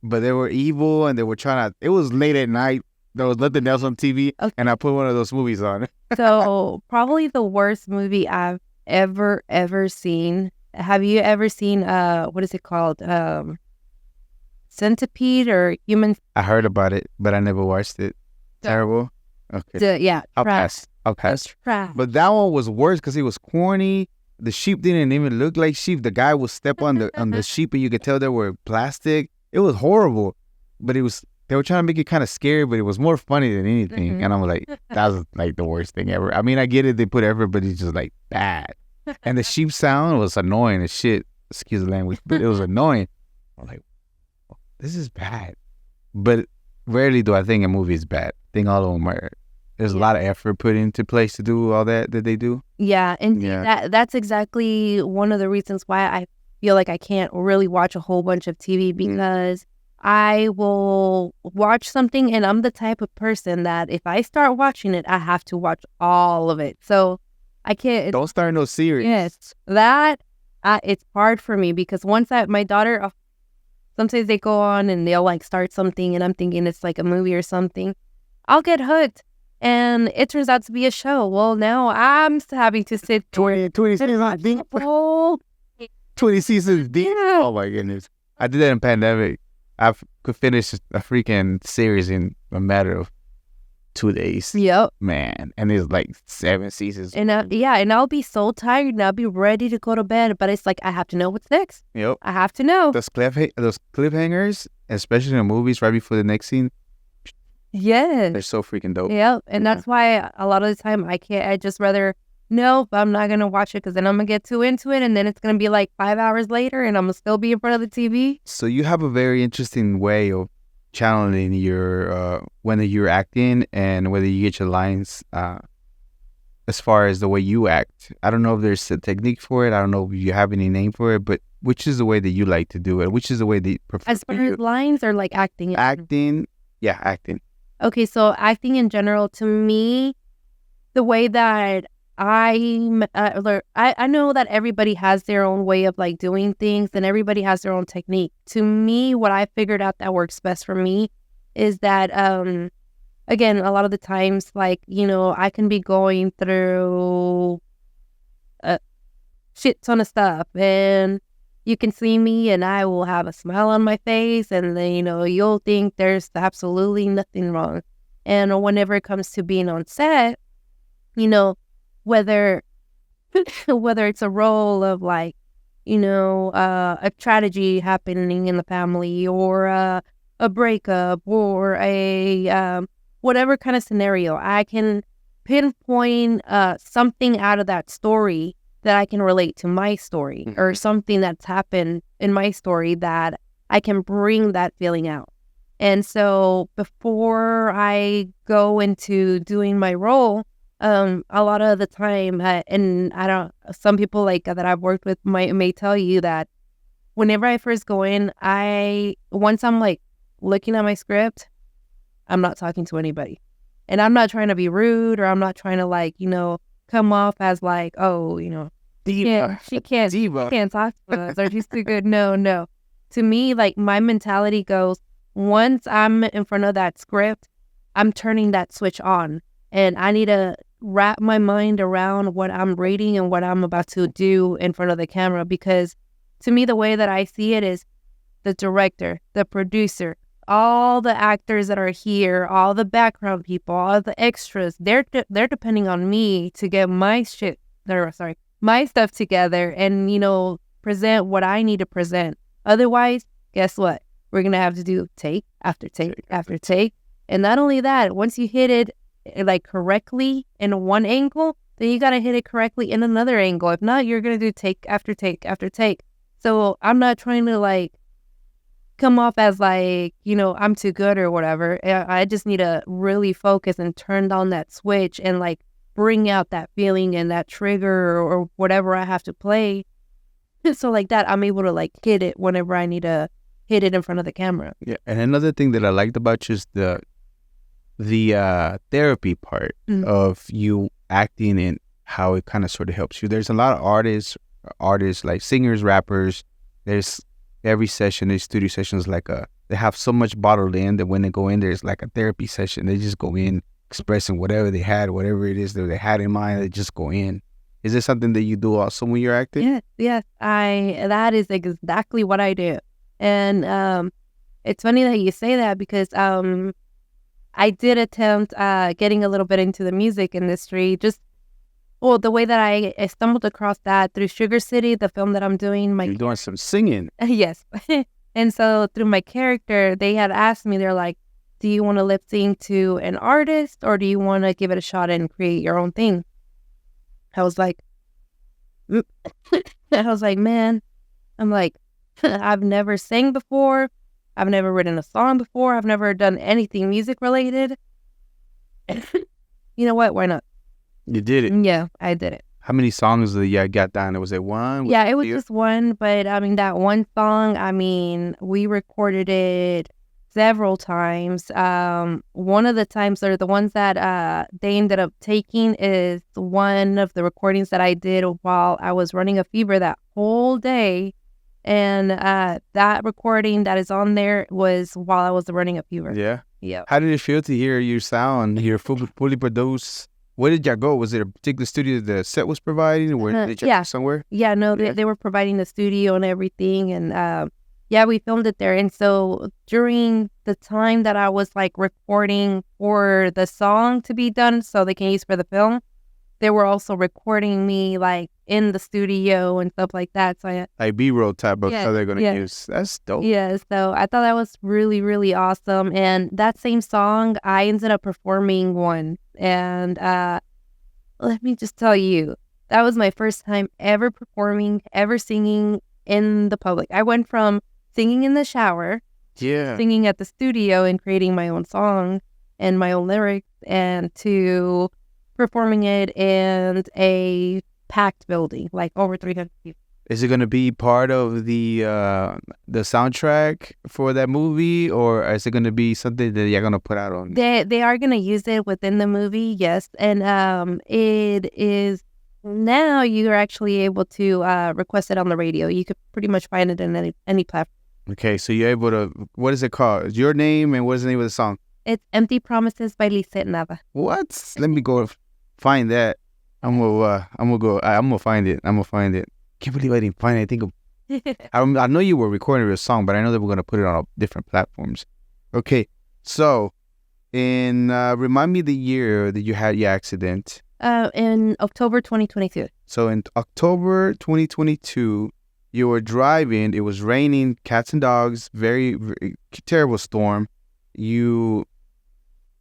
but they were evil, and they were trying to. It was late at night. There was nothing else on TV,
Okay.
and I put one of those movies on.
So probably the worst movie I've ever seen. Have you ever seen what is it called? Centipede or Human?
I heard about it, but I never watched it. Terrible. Okay.
Yeah,
I'll
trash.
pass.
Trash.
But that one was worse because it was corny. The sheep didn't even look like sheep. The guy would step on the sheep, and you could tell they were plastic. It was horrible, but they were trying to make it kind of scary, but it was more funny than anything. And I'm like, that was like the worst thing ever. I mean, I get it. They put everybody just like bad, and the sheep sound was annoying as shit. Excuse the language, but it was annoying. I'm like, this is bad. But rarely do I think a movie is bad. I think all of them are. There's a lot of effort put into place to do all that they do.
Yeah, and that's exactly one of the reasons why I feel like I can't really watch a whole bunch of TV, because I will watch something, and I'm the type of person that if I start watching it, I have to watch all of it. So I can't.
Don't start no series.
Yes, it's hard for me, because once my daughter, sometimes they go on and they'll like start something, and I'm thinking it's like a movie or something. I'll get hooked. And it turns out to be a show. Well, now I'm having to sit
20 seasons deep. 20 seasons deep.
Yeah.
Oh my goodness. I did that in pandemic. I could finish a freaking series in a matter of 2 days.
Yep.
Man. And it's like 7 seasons.
And and I'll be so tired and I'll be ready to go to bed. But it's like, I have to know what's next.
Yep.
I have to know.
Those cliffhangers, especially in movies right before the next scene,
yes.
they're so freaking dope.
Yep. And that's why a lot of the time I just rather, nope, I'm not going to watch it, because then I'm going to get too into it. And then it's going to be like 5 hours later and I'm going to still be in front of the TV.
So you have a very interesting way of channeling your, whether you're acting and whether you get your lines, as far as the way you act. I don't know if there's a technique for it. I don't know if you have any name for it, but which is the way that you like to do it? Which is the way that you prefer?
As far as lines or like acting?
Acting. Yeah, acting.
Okay, so acting in general, to me, the way that I know that everybody has their own way of like doing things, and everybody has their own technique. To me, what I figured out that works best for me is that, again, a lot of the times, like, I can be going through a shit ton of stuff, and you can see me and I will have a smile on my face, and then, you'll think there's absolutely nothing wrong. And whenever it comes to being on set, whether it's a role of like, a tragedy happening in the family, or a breakup, or a whatever kind of scenario, I can pinpoint something out of that story that I can relate to my story, or something that's happened in my story that I can bring that feeling out. And so before I go into doing my role, a lot of the time, and some people like that I've worked with may tell you that whenever I first go in, once I'm like looking at my script, I'm not talking to anybody. And I'm not trying to be rude, or I'm not trying to like, come off as like, oh,
Diva.
she can't talk to us, or she's too good. No. To me, like, my mentality goes, once I'm in front of that script, I'm turning that switch on, and I need to wrap my mind around what I'm reading and what I'm about to do in front of the camera. Because to me, the way that I see it is the director, the producer, all the actors that are here, all the background people, all the extras, they're depending on me to get my stuff together and, present what I need to present. Otherwise, guess what? We're going to have to do take after take after take. And not only that, once you hit it like correctly in one angle, then you got to hit it correctly in another angle. If not, you're going to do take after take after take. So I'm not trying to like come off as like, I'm too good or whatever. I just need to really focus and turn down that switch and like bring out that feeling and that trigger or whatever I have to play. So like that, I'm able to like hit it whenever I need to hit it in front of the camera.
Yeah, and another thing that I liked about you is the therapy part of you acting and how it kind of sort of helps you. There's a lot of artists like singers, rappers. There's every session, these studio sessions, they have so much bottled in that when they go in there, it's like a therapy session. They just go in expressing whatever they had, whatever it is that they had in mind. They just go in. Is this something that you do also when you're acting?
Yes. That is exactly what I do. And it's funny that you say that because I did attempt getting a little bit into the music industry. The way that I stumbled across that through Sugar City, the film that I'm doing.
You're doing some singing.
Yes. And so through my character, they had asked me, they're like, do you want to lip sync to an artist or do you want to give it a shot and create your own thing? I was like, man, I'm like, I've never sang before. I've never written a song before. I've never done anything music related. You know what? Why not?
You did it.
Yeah, I did it.
How many songs did you got down? Was it one?
Yeah, it was just one. But I mean, that one song, we recorded it several times. One of the times, or the ones that they ended up taking, is one of the recordings that I did while I was running a fever that whole day. And that recording that is on there was while I was running a fever.
Yeah?
Yeah.
How did it feel to hear your sound, hear fully produced? Where did y'all go? Was it a particular studio the set was providing? Or did you go somewhere?
Yeah, no, they were providing the studio and everything. And we filmed it there. And so during the time that I was like recording for the song to be done so they can use for the film, they were also recording me like in the studio and stuff like that. So
like B-roll type of how they're going to use. That's dope.
Yeah, so I thought that was really, really awesome. And that same song, I ended up performing one. And let me just tell you, that was my first time ever performing, ever singing in the public. I went from singing in the shower, singing at the studio and creating my own song and my own lyrics, and to performing it in a packed building, like over 300 people.
Is it going to be part of the soundtrack for that movie, or is it going to be something that you're going to put out on?
They are going to use it within the movie, yes. And it is now you're actually able to request it on the radio. You could pretty much find it in any platform.
Okay, so you're able to. What is it called? Your name and what is the name of the song?
It's Empty Promises by Lisseth Nava.
What? Let me go find that. I'm gonna find it. Can't believe I didn't find it. I know you were recording your song, but I know that we're gonna put it on different platforms. Okay, so remind me the year that you had your accident.
In October 2022.
So in October 2022, you were driving. It was raining, cats and dogs, very, very terrible storm. You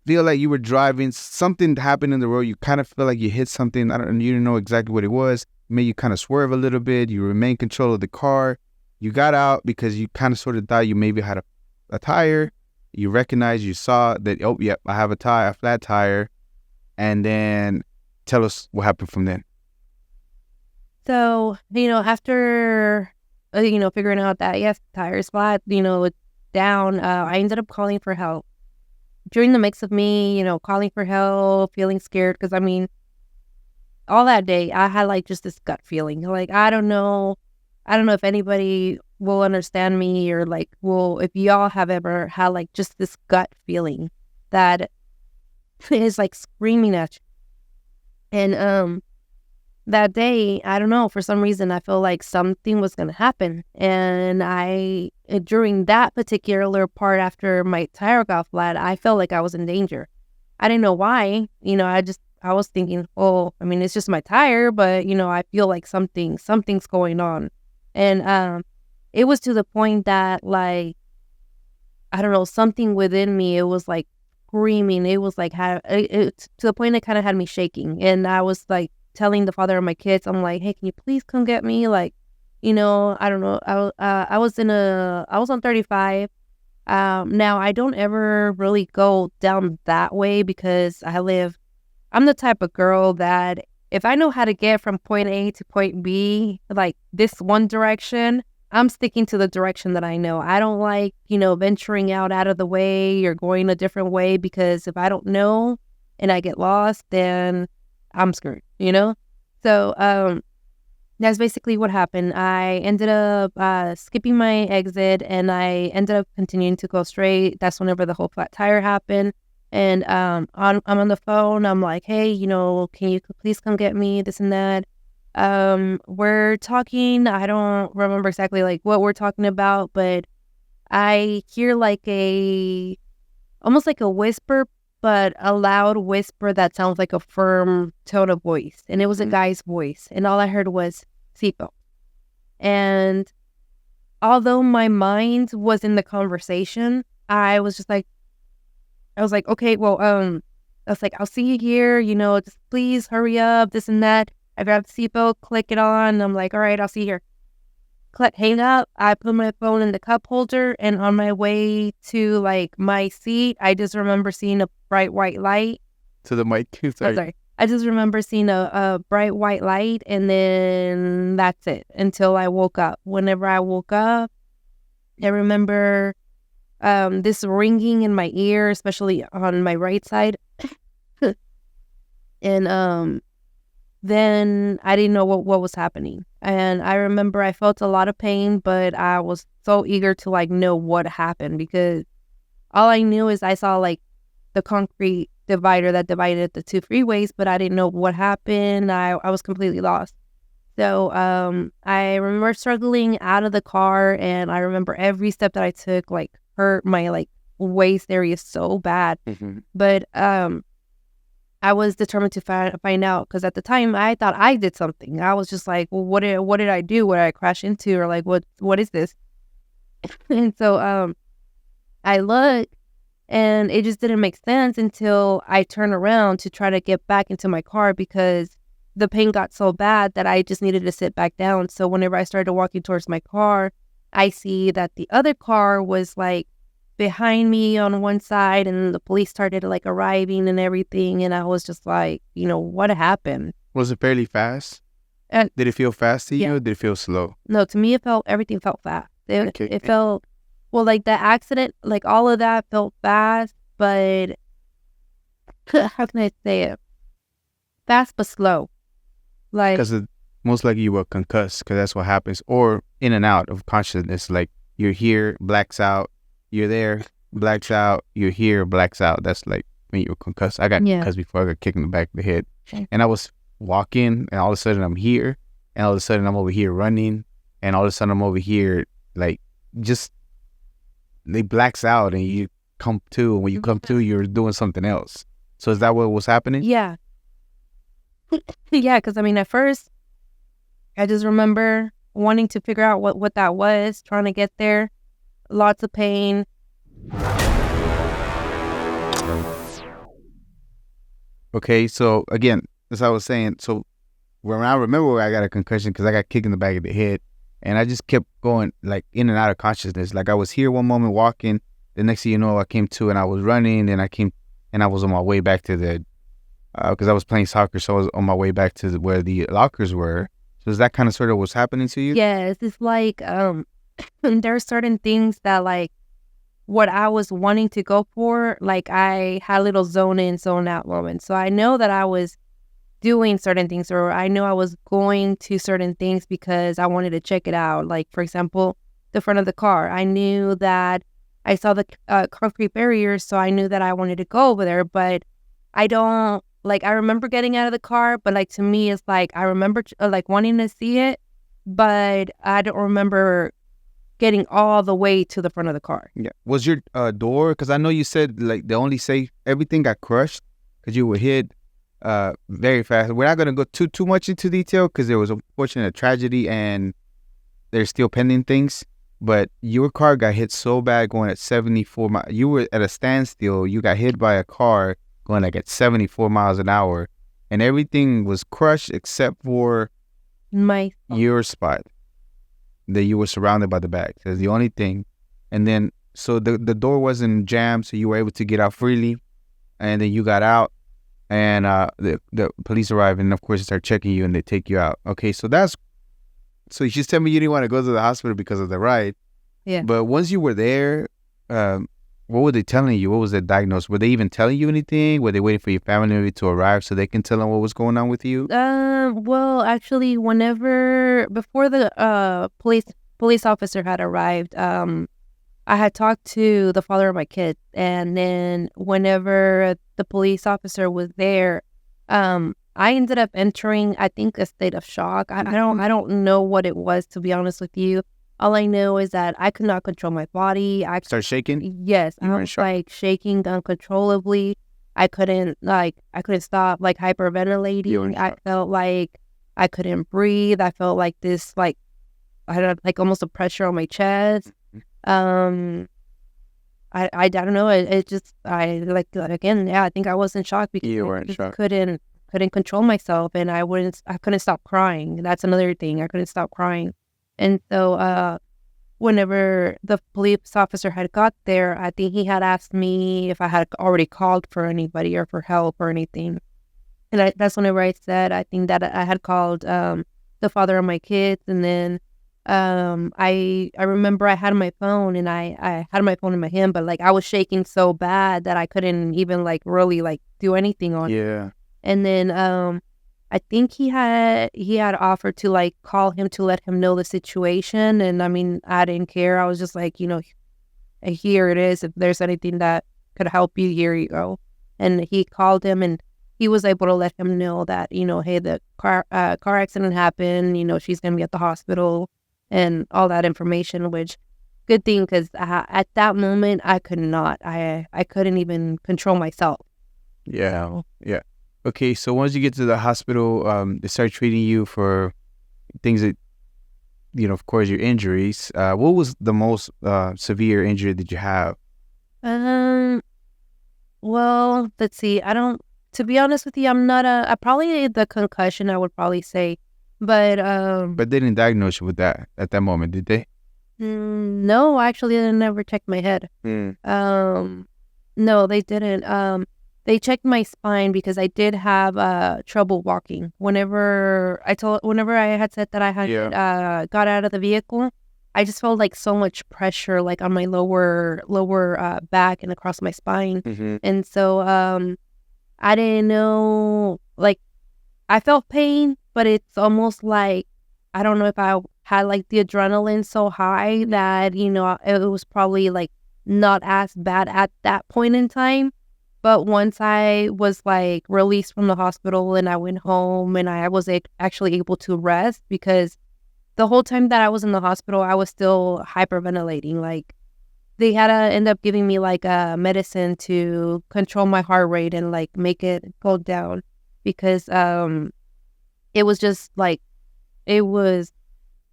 feel like you were driving, something happened in the road, you kind of feel like you hit something, you didn't know exactly what it was, made you kind of swerve a little bit, you remained control of the car, you got out because you kind of sort of thought you maybe had a tire, you recognized, you saw that, oh, yep, I have a flat tire, and then tell us what happened from then.
So, after, figuring out that, yes, the tire's flat, it's down, I ended up calling for help. During the mix of me, calling for help, feeling scared, because all that day I had like just this gut feeling. Like, I don't know if anybody will understand me or like if y'all have ever had like just this gut feeling that is like screaming at you. And that day, I don't know, for some reason I feel like something was gonna happen. And during that particular part after my tire got flat, I felt like I was in danger. I didn't know why. I was thinking, it's just my tire, but I feel like something's going on. And it was to the point that like, I don't know, something within me, it was like screaming. It was like, to the point it kind of had me shaking. And I was like telling the father of my kids, I'm like, hey, can you please come get me? Like, I don't know. I was on 35. Now I don't ever really go down that way because I'm the type of girl that if I know how to get from point A to point B, like this one direction, I'm sticking to the direction that I know. I don't like, venturing out of the way or going a different way because if I don't know and I get lost, then I'm screwed, So, that's basically what happened. I ended up skipping my exit and I ended up continuing to go straight. That's whenever the whole flat tire happened. And I'm on the phone. I'm like, hey, can you please come get me? This and that. We're talking. I don't remember exactly like what we're talking about, but I hear almost like a whisper, but a loud whisper that sounds like a firm tone of voice. And it was a guy's voice. And all I heard was seatbelt. And although my mind was in the conversation, I was like, okay, well, I was like, I'll see you here, just please hurry up, this and that. I grabbed the seatbelt, click it on. I'm like, all right, I'll see you here. Click, hang up. I put my phone in the cup holder, and on my way to like my seat, I just remember seeing a bright white light.
To the mic.
Sorry. I just remember seeing a bright white light, and then that's it until I woke up. Whenever I woke up, I remember this ringing in my ear, especially on my right side. And then I didn't know what was happening. And I remember I felt a lot of pain, but I was so eager to like know what happened because all I knew is I saw like the concrete divider that divided the two freeways, but I didn't know what happened. I was completely lost. So I remember struggling out of the car, and I remember every step that I took like hurt my like waist area so bad.
Mm-hmm.
But I was determined to find out because at the time I thought I did something. I was just like, well, what did I do? What did I crash into? Or like, what is this? And so I looked, and it just didn't make sense until I turned around to try to get back into my car because the pain got so bad that I just needed to sit back down. So whenever I started walking towards my car, I see that the other car was like behind me on one side, and the police started like arriving and everything. And I was just like, what happened?
Was it fairly fast? Did it feel fast to you, or did it feel slow?
No, to me, everything felt fast.
Okay.
It felt, well, like the accident, like all of that felt fast, but how can I say it? Fast but slow. Like,
because most likely you were concussed, because that's what happens, or in and out of consciousness. Like you're here, blacks out. You're there, blacks out. You're here, blacks out. That's like when you were concussed. I got concussed before. I got kicked in the back of the head.
Okay.
And I was walking, and all of a sudden I'm here, and all of a sudden I'm over here running, and all of a sudden I'm over here, like, just, they blacks out, and you come to, and when you come to, you're doing something else. So is that what was happening?
Yeah. Yeah, because, at first, I just remember wanting to figure out what that was, trying to get there. Lots of pain.
Okay, so again, as I was saying, so when I remember where I got a concussion, because I got kicked in the back of the head, and I just kept going like in and out of consciousness. Like I was here one moment walking, the next thing you know, I came to, and I was running, and I was on my way back to the, because I was playing soccer, so I was on my way back to where the lockers were. So is that kind of sort of what's happening to you?
Yes, it's like there are certain things that like what I was wanting to go for, like I had little zone in, zone out moments. So I know that I was doing certain things, or I know I was going to certain things because I wanted to check it out. Like, for example, the front of the car. I knew that I saw the concrete barriers, so I knew that I wanted to go over there, but I don't, like, I remember getting out of the car, but like to me, it's like, I remember like wanting to see it, but I don't remember getting all the way to the front of the car.
Yeah. Was your door, because I know you said like the only safe, everything got crushed because you were hit very fast. We're not going to go too much into detail because there was a unfortunate tragedy and there's still pending things, but your car got hit so bad going at 74 miles. You were at a standstill. You got hit by a car going like at 74 miles an hour, and everything was crushed except for
my
your spot. that you were surrounded by the bags. That's the only thing. And then, so the door wasn't jammed, so you were able to get out freely. And then you got out, and the police arrive, and of course they start checking you, and they take you out. Okay, so you just tell me you didn't want to go to the hospital because of the ride.
Yeah.
But once you were there, what were they telling you? What was the diagnosis? Were they even telling you anything? Were they waiting for your family to arrive so they can tell them what was going on with you?
Well, actually, before the police officer had arrived, I had talked to the father of my kid, and then whenever the police officer was there, I ended up entering, I think, a state of shock. I don't know what it was, to be honest with you. All I know is that I could not control my body. I
Start shaking?
Yes, I
You were in
was
shock?
like shaking uncontrollably. I couldn't stop like
You were in
hyperventilating. I
shock.
felt like I couldn't breathe. I felt like this, like I had like almost a pressure on my chest. I don't know. It just again, yeah, I think I was in shock because
You were
I
in
just
shock.
couldn't control myself, and I couldn't stop crying. That's another thing. I couldn't stop crying, and so whenever the police officer had got there, I think he had asked me if I had already called for anybody or for help or anything, and that's whenever I said I think that I had called the father of my kids, and then I remember I had my phone, and I had my phone in my hand, but like I was shaking so bad that I couldn't even like really like do anything on it.
Yeah.
And then I think he had offered to like call him to let him know the situation, and I mean I didn't care. I was just like, here it is. If there's anything that could help you, here you go. And he called him, and he was able to let him know that, hey, the car accident happened. She's gonna be at the hospital, and all that information. Which, good thing, because at that moment I could not. I couldn't even control myself.
Yeah.
So,
Yeah. Okay, so once you get to the hospital, they start treating you for things that, of course, your injuries. What was the most severe injury that you have?
Well, let's see. To be honest with you, I'm not probably the concussion, I would probably say, but
But they didn't diagnose you with that at that moment, did they?
no, actually, I never checked my head. No, they didn't. They checked my spine because I did have trouble walking. Whenever I had said that I had got out of the vehicle, I just felt like so much pressure, like on my lower back and across my spine.
Mm-hmm.
And so I didn't know, like, I felt pain, but it's almost like, I don't know if I had like the adrenaline so high that, it was probably like not as bad at that point in time. But once I was like released from the hospital and I went home, and I was actually able to rest, because the whole time that I was in the hospital, I was still hyperventilating. Like, they had to end up giving me like a medicine to control my heart rate and like make it go down, because it was just like, it was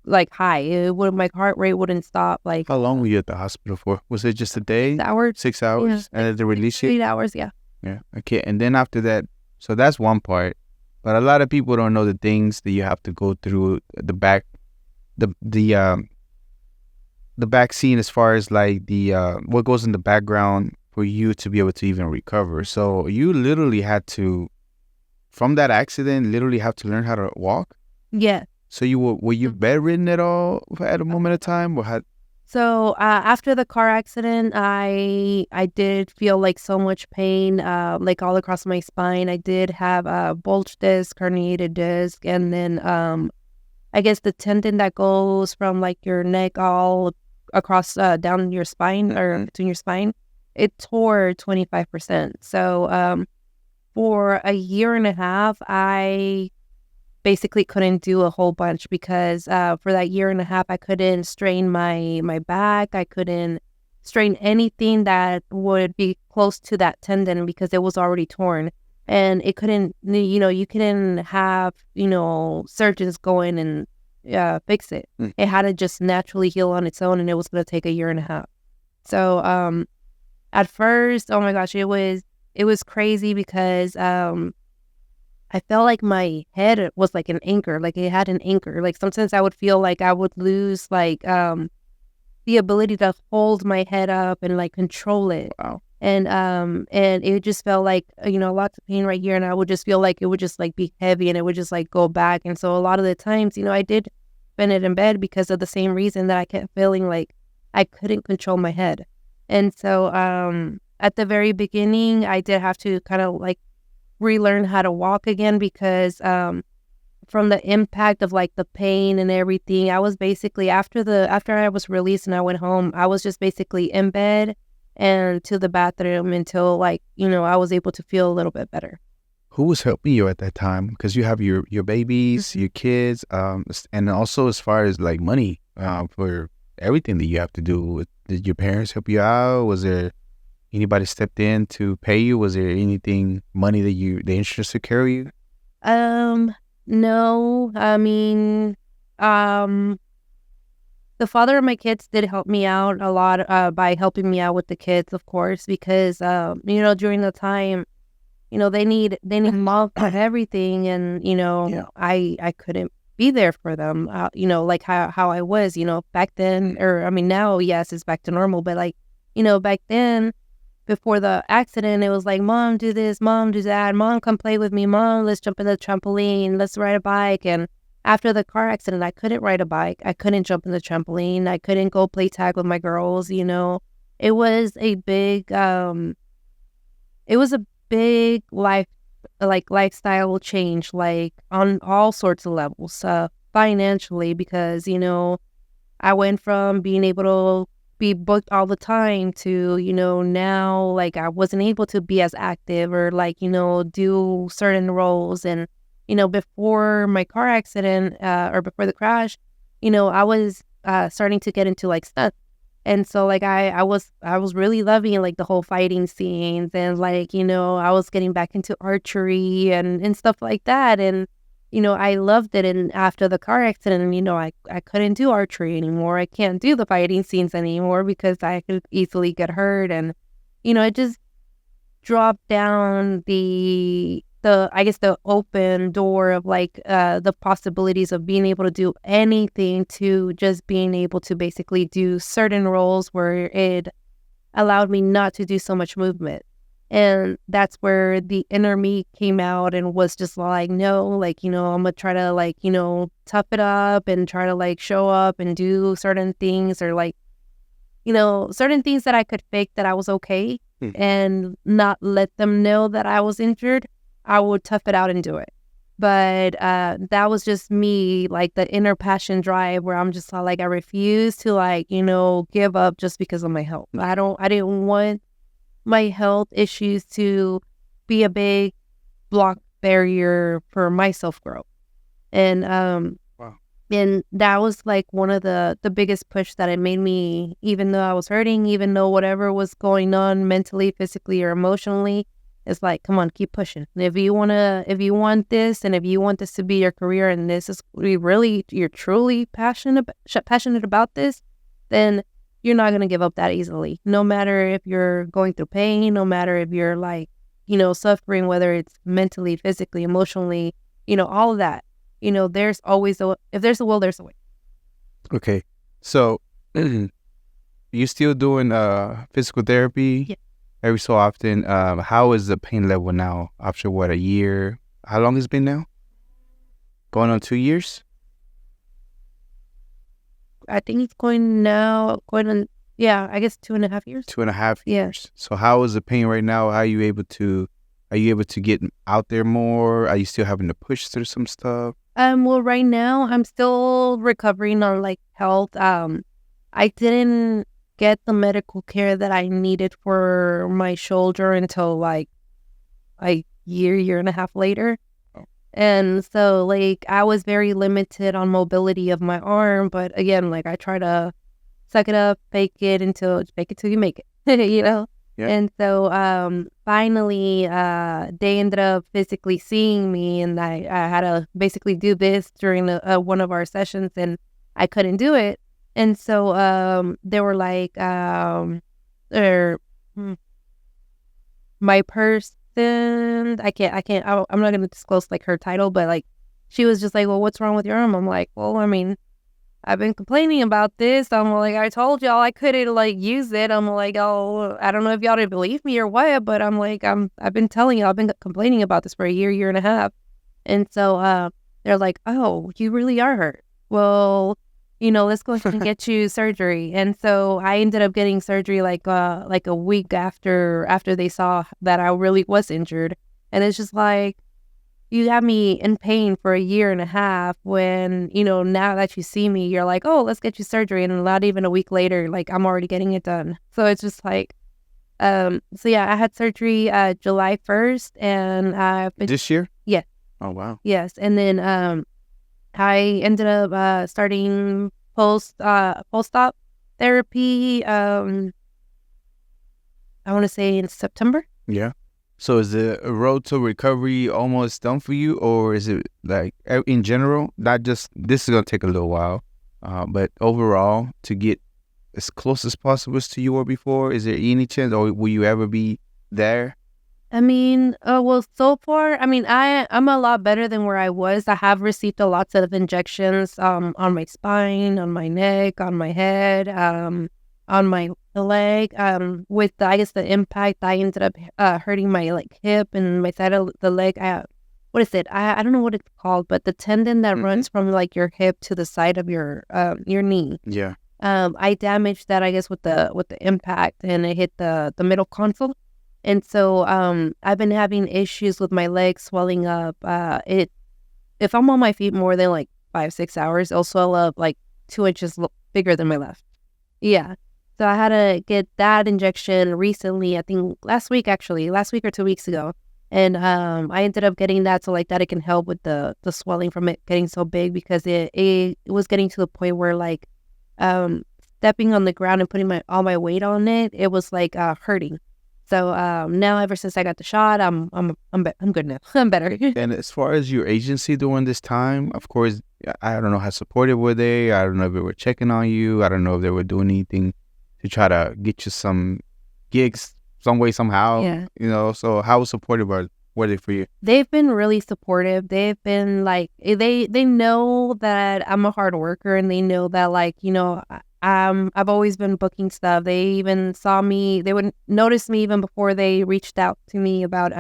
like high. My heart rate wouldn't stop. Like,
How long were you at the hospital for? Was it just a day?
6 hours.
6 hours?
Yeah,
And then they release you?
8 hours, yeah.
Yeah. Okay. And then after that, so that's one part. But a lot of people don't know the things that you have to go through the back scene, as far as like the what goes in the background for you to be able to even recover. So you literally had to, from that accident, literally have to learn how to walk.
Yeah.
So were you bedridden at all at a moment of time, or had?
So after the car accident, I did feel like so much pain, like all across my spine. I did have a bulge disc, herniated disc, and then I guess the tendon that goes from like your neck all across down your spine, or between your spine, it tore 25%. So for a year and a half, I basically couldn't do a whole bunch, because for that year and a half, I couldn't strain my back. I couldn't strain anything that would be close to that tendon, because it was already torn. And it couldn't, you couldn't have, surgeons go in and fix it. It had to just naturally heal on its own, and it was going to take a year and a half. So at first, oh my gosh, it was crazy, because I felt like my head was like an anchor, like it had an anchor. Like sometimes I would feel like I would lose like the ability to hold my head up and like control it.
Wow.
And it just felt like, lots of pain right here, and I would just feel like it would just like be heavy, and it would just like go back. And so a lot of the times, I did spend it in bed because of the same reason that I kept feeling like I couldn't control my head. And so at the very beginning, I did have to kind of like relearn how to walk again because from the impact of like the pain and everything, I was basically after I was released and I went home, I was just basically in bed and to the bathroom until like, I was able to feel a little bit better.
Who was helping you at that time? Because you have your babies, your kids, and also as far as like money for everything that you have to do. Did your parents help you out? Was there anybody stepped in to pay you? Was there anything money that the insurance took care of you?
No, I mean, the father of my kids did help me out a lot by helping me out with the kids, of course, because during the time, they need mom for everything, and I couldn't be there for them, like how I was, back then, or I mean now, yes, it's back to normal, but like, back then. Before the accident, it was like, Mom, do this, Mom, do that, Mom, come play with me, Mom, let's jump in the trampoline, let's ride a bike. And after the car accident, I couldn't ride a bike. I couldn't jump in the trampoline. I couldn't go play tag with my girls, It was a big, lifestyle change, like on all sorts of levels, financially, because, I went from being able to be booked all the time to, now like I wasn't able to be as active or like, do certain roles. And, before my car accident or before the crash, I was starting to get into like stunts. And so like I was really loving like the whole fighting scenes and like, I was getting back into archery and stuff like that. And I loved it. And after the car accident, I couldn't do archery anymore. I can't do the fighting scenes anymore because I could easily get hurt. And, it just dropped down the open door of like the possibilities of being able to do anything to just being able to basically do certain roles where it allowed me not to do so much movement. And that's where the inner me came out and was just like, no, like, I'm going to try to like, tough it up and try to like show up and do certain things or like, certain things that I could fake that I was okay and not let them know that I was injured. I would tough it out and do it. But that was just me, like the inner passion drive where I'm just like, I refuse to like, give up just because of my health. I didn't want my health issues to be a big block barrier for my self-growth. And
Wow.
And that was like one of the biggest push that it made me, even though I was hurting, even though whatever was going on mentally, physically, or emotionally, it's like, come on, keep pushing. And if you want this, and if you want this to be your career, and this is you're truly passionate about this, then you're not going to give up that easily. No matter if you're going through pain, no matter if you're like, suffering, whether it's mentally, physically, emotionally, all of that, there's always if there's a will, there's a way.
Okay. So you still doing physical therapy?
Yeah.
Every so often. How is the pain level now after a year? How long has it been now? Going on 2 years?
I think it's going on, I guess 2.5 years.
2.5
Yeah.
years. So how is the pain right now? Are you able to get out there more? Are you still having to push through some stuff?
Well, right now I'm still recovering on like health. I didn't get the medical care that I needed for my shoulder until like a year and a half later. And so, like, I was very limited on mobility of my arm. But again, like, I try to suck it up, fake it till you make it,
Yeah.
And so, finally, they ended up physically seeing me, and I had to basically do this during one of our sessions, and I couldn't do it. And so, they were like, my assistant. I'm not going to disclose like her title, but like she was just like, well, what's wrong with your arm? I'm like, well, I mean, I've been complaining about this. I'm like, I told y'all I couldn't like use it. I'm like, oh, I don't know if y'all didn't believe me or what, but I'm like, I've been telling y'all, I've been complaining about this for a year and a half. And so they're like, oh, you really are hurt. Well, let's go ahead and get you surgery. And so I ended up getting surgery like a week after they saw that I really was injured. And it's just like, you have me in pain for a year and a half when, now that you see me, you're like, oh, let's get you surgery. And not even a week later, like I'm already getting it done. So it's just like, so yeah, I had surgery July 1st and I've been...
This year?
Yeah.
Oh, wow.
Yes. And then I ended up starting post-op therapy, I want to say in September.
Yeah. So is the road to recovery almost done for you, or is it like in general, not just this is going to take a little while, but overall to get as close as possible as to you were before? Is there any chance, or will you ever be there?
I mean, well, so far, I mean, I'm a lot better than where I was. I have received a lot of injections on my spine, on my neck, on my head, on my leg. With I guess the impact, I ended up hurting my like hip and my side of the leg. What is it? I don't know what it's called, but the tendon that runs from like your hip to the side of your knee.
Yeah.
I damaged that, I guess, with the impact, and it hit the middle console. And so I've been having issues with my legs swelling up. If I'm on my feet more than like 5-6 hours, it'll swell up like 2 inches bigger than my left. Yeah. So I had to get that injection recently, I think last week or 2 weeks ago. And I ended up getting that so like that it can help with the swelling from it getting so big, because it was getting to the point where like stepping on the ground and putting all my weight on it, it was like hurting. So now, ever since I got the shot, I'm good now. I'm better.
And as far as your agency during this time, of course, I don't know how supportive were they. I don't know if they were checking on you. I don't know if they were doing anything to try to get you some gigs some way, somehow.
Yeah.
So how supportive were they for you?
They've been really supportive. They've been like, they know that I'm a hard worker, and they know that like, I've always been booking stuff. They even saw me. They would notice me even before they reached out to me about,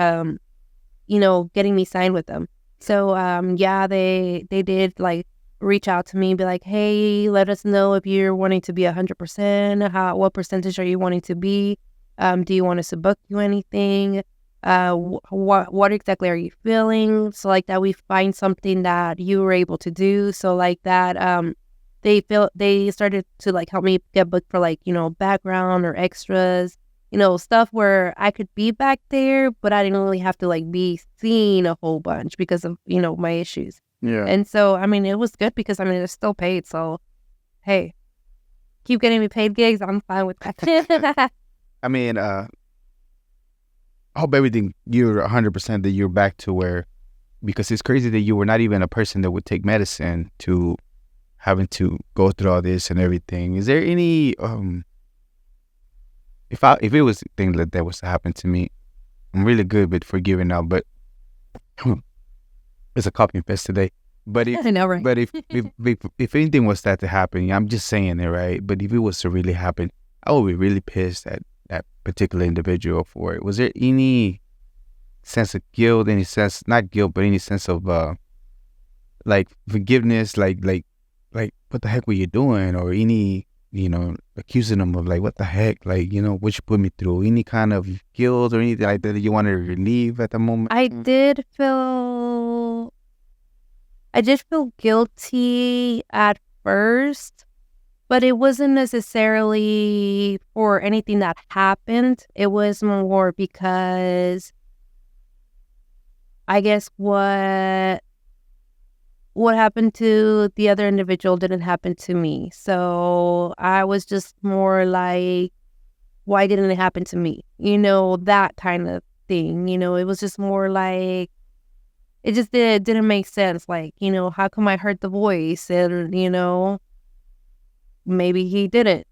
getting me signed with them. So, yeah, they did like reach out to me and be like, hey, let us know if you're wanting to be 100%. What percentage are you wanting to be? Do you want us to book you anything? What exactly are you feeling? So like that we find something that you were able to do. So like that, they started to like help me get booked for like, background or extras, stuff where I could be back there, but I didn't really have to like be seen a whole bunch because of, my issues.
Yeah.
And so, I mean, it was good because, I mean, it's still paid. So, hey, keep getting me paid gigs. I'm fine with that.
I mean, I hope everything, you're 100% that you're back to where, because it's crazy that you were not even a person that would take medicine to having to go through all this and everything. Is there any, if it was a thing that was to happen to me, I'm really good with forgiving now, but it's a copy and paste today. But if,
I know, right?
But if anything was that to happen, I'm just saying it, right? But if it was to really happen, I would be really pissed at that particular individual for it. Was there any sense of guilt, any sense, not guilt, but any sense of like forgiveness, like what the heck were you doing, or any, accusing them of like, what the heck, like, what you put me through, any kind of guilt or anything like that you wanted to relieve at the moment?
I did feel guilty at first, but it wasn't necessarily for anything that happened. It was more because I guess what happened to the other individual didn't happen to me. So I was just more like, why didn't it happen to me? That kind of thing. It was just more like, it just didn't make sense. Like, how come I heard the voice and, maybe he didn't,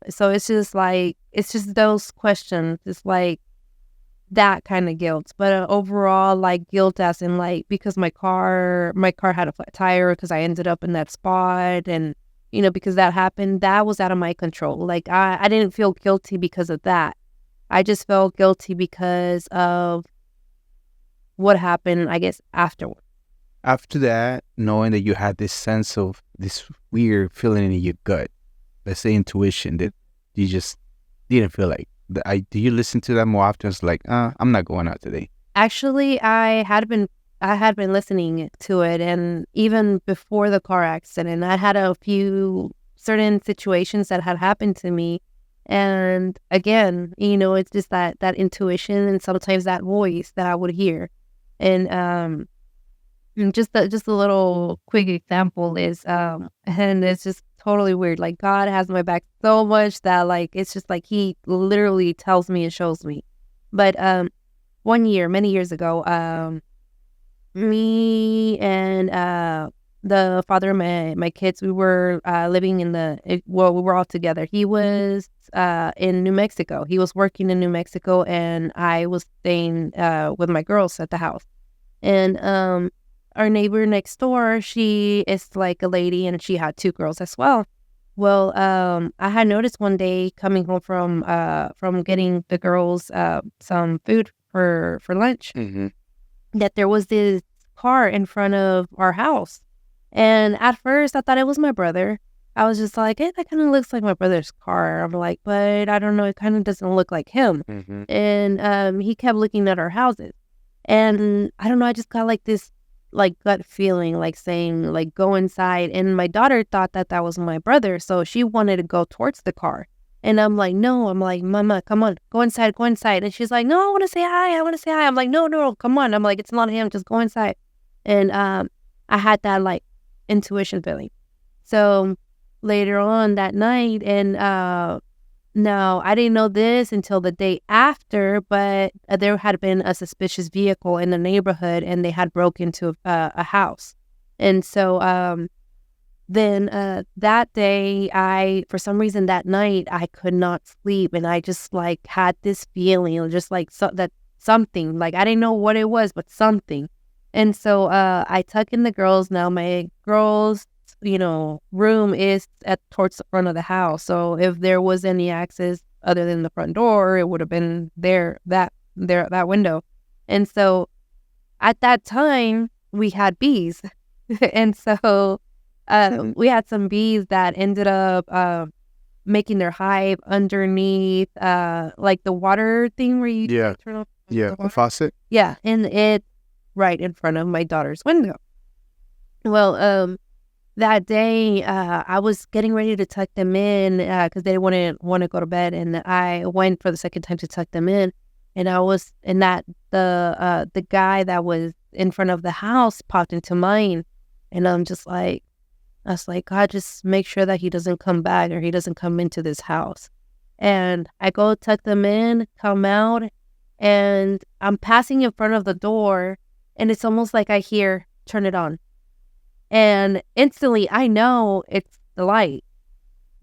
So it's just like, it's just those questions. It's like, that kind of guilt. But overall, like guilt as in like because my car had a flat tire because I ended up in that spot, and because that happened, that was out of my control. Like I didn't feel guilty because of that. I just felt guilty because of what happened, I guess, afterward.
After that, knowing that you had this sense of this weird feeling in your gut, let's say intuition, that you just didn't feel like. Do you listen to that more often? It's like, I'm not going out today.
Actually, I had been listening to it, and even before the car accident, I had a few certain situations that had happened to me, and again, it's just that intuition, and sometimes that voice that I would hear, and just a little quick example is, and it's just totally weird. Like God has my back so much that like it's just like He literally tells me and shows me. But one year, many years ago, me and the father of my kids, we were living we were all together. He was in New Mexico. He was working in New Mexico, and I was staying with my girls at the house. And our neighbor next door, she is like a lady, and she had two girls as well. Well, I had noticed one day coming home from getting the girls some food for lunch, that there was this car in front of our house. And at first, I thought it was my brother. I was just like, hey, that kind of looks like my brother's car. I'm like, but I don't know, it kind of doesn't look like him. And he kept looking at our houses. And I don't know, I just got like this like gut feeling, like saying like go inside. And my daughter thought that was my brother, so she wanted to go towards the car. And I'm like, no. I'm like, Mama, come on, go inside. And she's like, no, I want to say hi. I'm like, no, come on. I'm like, it's not him, just go inside. And I had that like intuition feeling. So later on that night, and no, I didn't know this until the day after, but there had been a suspicious vehicle in the neighborhood, and they had broke into a house. And so then that day, for some reason that night, I could not sleep, and I just like had this feeling, just like that something, like I didn't know what it was, but something. And so I tuck in the girls. Now my girls' room is towards the front of the house. So if there was any access other than the front door, it would have been that window. And so at that time we had bees, and so we had some bees that ended up making their hive underneath like the water thing where you turn off the
faucet.
Yeah, and it right in front of my daughter's window. Well, that day, I was getting ready to tuck them in because they didn't want to go to bed, and I went for the second time to tuck them in, and I was in that the guy that was in front of the house popped into mine, and I was like, God, just make sure that he doesn't come back or he doesn't come into this house. And I go tuck them in, come out, and I'm passing in front of the door, and it's almost like I hear, turn it on. And instantly, I know it's the light.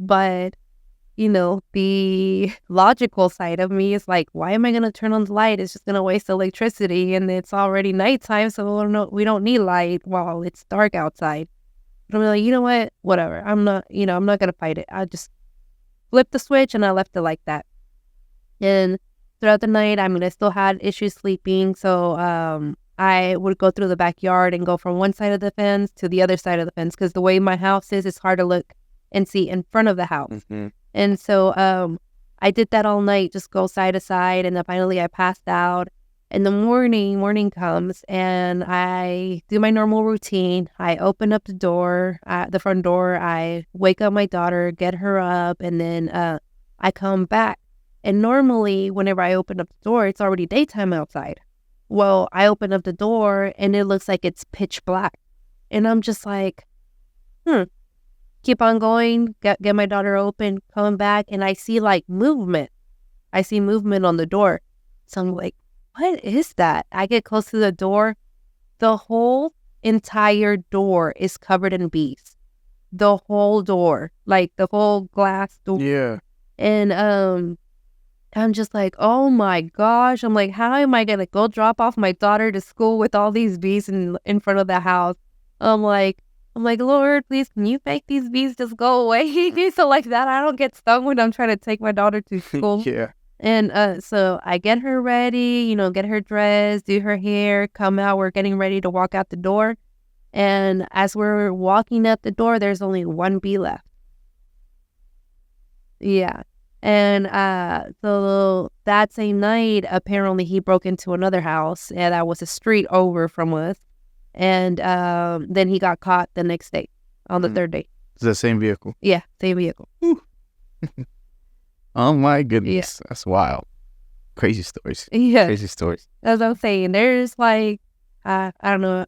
But, the logical side of me is like, why am I going to turn on the light? It's just going to waste electricity, and it's already nighttime, so we don't need light while it's dark outside. But I'm like, you know what? Whatever. I'm not going to fight it. I just flipped the switch, and I left it like that. And throughout the night, I still had issues sleeping, so I would go through the backyard and go from one side of the fence to the other side of the fence, because the way my house is, it's hard to look and see in front of the house. And so I did that all night, just go side to side, and then finally I passed out. In the morning comes, and I do my normal routine. I open up the front door. I wake up my daughter, get her up, and then I come back. And normally, whenever I open up the door, it's already daytime outside. Well, I open up the door, and it looks like it's pitch black. And I'm just like, keep on going, get my daughter open, come back, and I see like movement. I see movement on the door. So I'm like, what is that? I get close to the door. The whole entire door is covered in bees. The whole door, like the whole glass door.
Yeah.
And I'm just like, oh my gosh. I'm like, how am I going to go drop off my daughter to school with all these bees in front of the house? I'm like, Lord, please, can you make these bees just go away? So like that, I don't get stung when I'm trying to take my daughter to school.
Yeah.
And so I get her ready, get her dressed, do her hair, come out. We're getting ready to walk out the door. And as we're walking up the door, there's only one bee left. Yeah. And so that same night, apparently he broke into another house, and that was a street over from us. And then he got caught the next day, on the third day.
It's the same vehicle.
Yeah, same vehicle.
Oh my goodness, that's wild. Crazy stories.
Yeah,
Crazy stories.
as I'm saying, there's like, I don't know,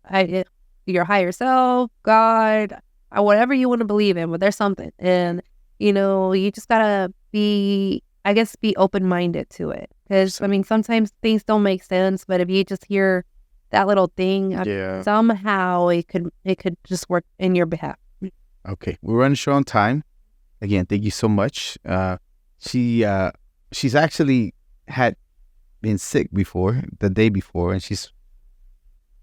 your higher self, God, whatever you want to believe in, but there's something. And, you just gotta be open-minded to it. Because, I mean, sometimes things don't make sense, but if you just hear that little thing, somehow it could just work in your behalf.
Okay, we're running short on time. Again, thank you so much. She's actually had been sick before, the day before, and she's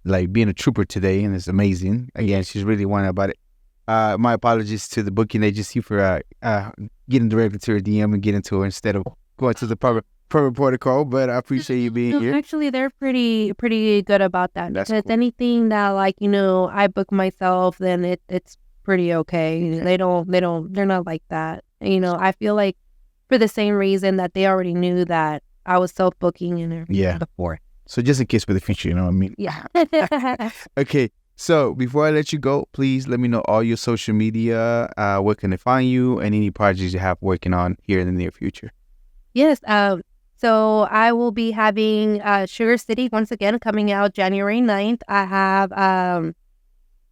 like being a trooper today, and it's amazing. Again, she's really wanting about it. My apologies to the booking agency for getting directly to her DM and getting to her instead of going to the proper protocol, but I appreciate you being here.
Actually, they're pretty good about that.
That's
because
cool.
Anything that I book myself, then it's pretty okay. They're not like that. I feel like for the same reason that they already knew that I was self-booking and everything before.
So just in case for the future, you know what I mean?
Yeah.
Okay, so before I let you go, please let me know all your social media, where can they find you, and any projects you have working on here in the near future.
Yes. So I will be having Sugar City once again coming out January 9th. I have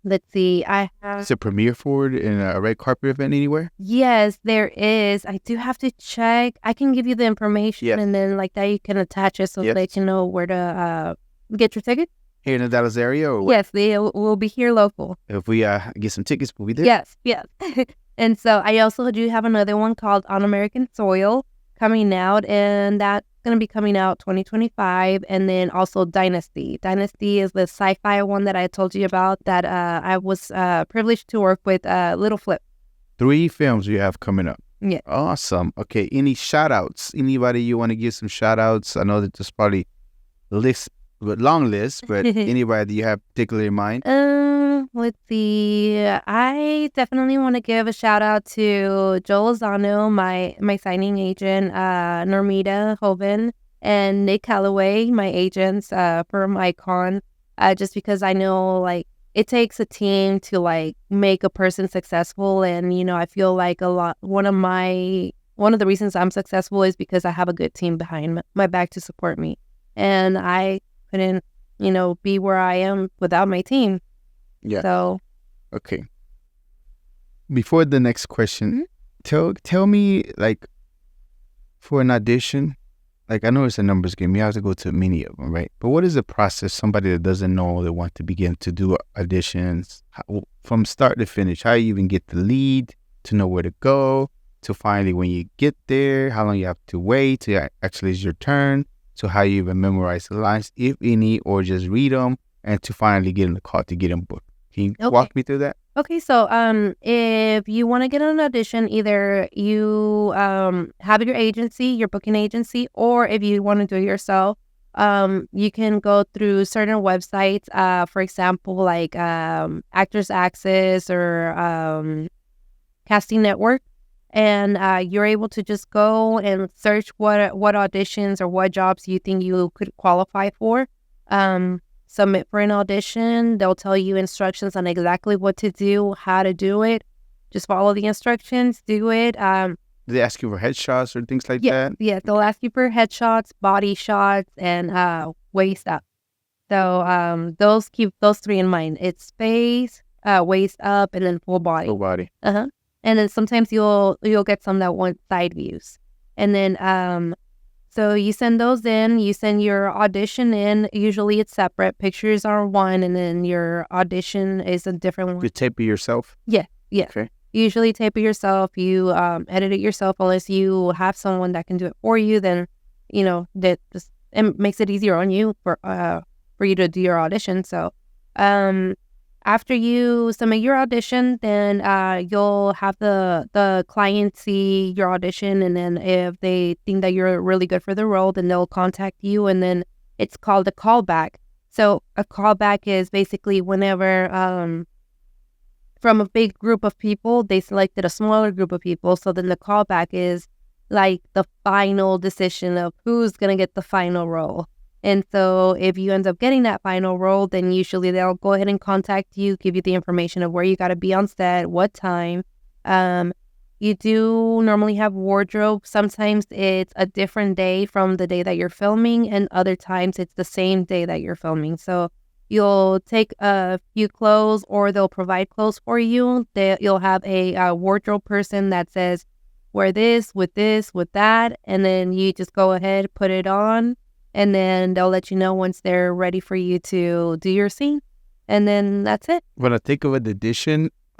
Is it premiere for it in a red carpet event anywhere?
Yes, there is. I do have to check. I can give you the information, and then like that you can attach it so they can know where to get your ticket.
Here in the Dallas area, or what?
Yes, they will be here local.
If we get some tickets, we'll be there.
Yes. And so I also do have another one called On American Soil coming out, and that's going to be coming out 2025. And then also Dynasty. Dynasty is the sci-fi one that I told you about that I was privileged to work with Little Flip.
3 films you have coming up.
Yeah.
Awesome. Okay, any shout-outs? Anybody you want to give some shout-outs? I know that there's probably long list, but anybody that you have particularly in mind?
Let's see. I definitely want to give a shout out to Joe Lozano, my signing agent, Normita Hoven, and Nick Calloway, my agents from Icon. Just because I know like it takes a team to like make a person successful, and I feel like one of the reasons I'm successful is because I have a good team behind my back to support me, and I couldn't be where I am without my team.
Yeah.
So,
okay. Before the next question, tell me, like, for an audition, like I know it's a numbers game. You have to go to many of them, right? But what is the process? Somebody that doesn't know, they want to begin to do auditions from start to finish. How you even get the lead, to know where to go, to finally when you get there, how long you have to wait till actually it's your turn, to how you even memorize the lines, if any, or just read them, and to finally get in the call to get them booked. Can you walk me through that?
Okay, so if you want to get an audition, either you have your agency, your booking agency, or if you want to do it yourself, you can go through certain websites, for example, like Actors Access or Casting Network, and you're able to just go and search what auditions or what jobs you think you could qualify for. Submit for an audition. They'll tell you instructions on exactly what to do, how to do it. Just follow the instructions, do it.
Do they ask you for headshots or things like that?
Yeah, they'll ask you for headshots, body shots, and waist up. So keep those 3 in mind. It's face, waist up, and then full body.
Full body.
And then sometimes you'll get some that want side views. And then so you send those in, you send your audition in. Usually it's separate. Pictures are one, and then your audition is a different one.
You tape it yourself?
Yeah.
Okay.
You usually tape it yourself. You edit it yourself unless you have someone that can do it for you. Then that just it makes it easier on you for you to do your audition. So after you submit your audition, then you'll have the client see your audition, and then if they think that you're really good for the role, then they'll contact you, and then it's called a callback. So a callback is basically whenever from a big group of people, they selected a smaller group of people. So then the callback is like the final decision of who's going to get the final role. And so if you end up getting that final role, then usually they'll go ahead and contact you, give you the information of where you got to be on set, what time. You do normally have wardrobe. Sometimes it's a different day from the day that you're filming, and other times it's the same day that you're filming. So you'll take a few clothes, or they'll provide clothes for you. You'll have a wardrobe person that says, wear this, with that. And then you just go ahead, put it on. And then they'll let you know once they're ready for you to do your scene. And then that's it.
When I think of an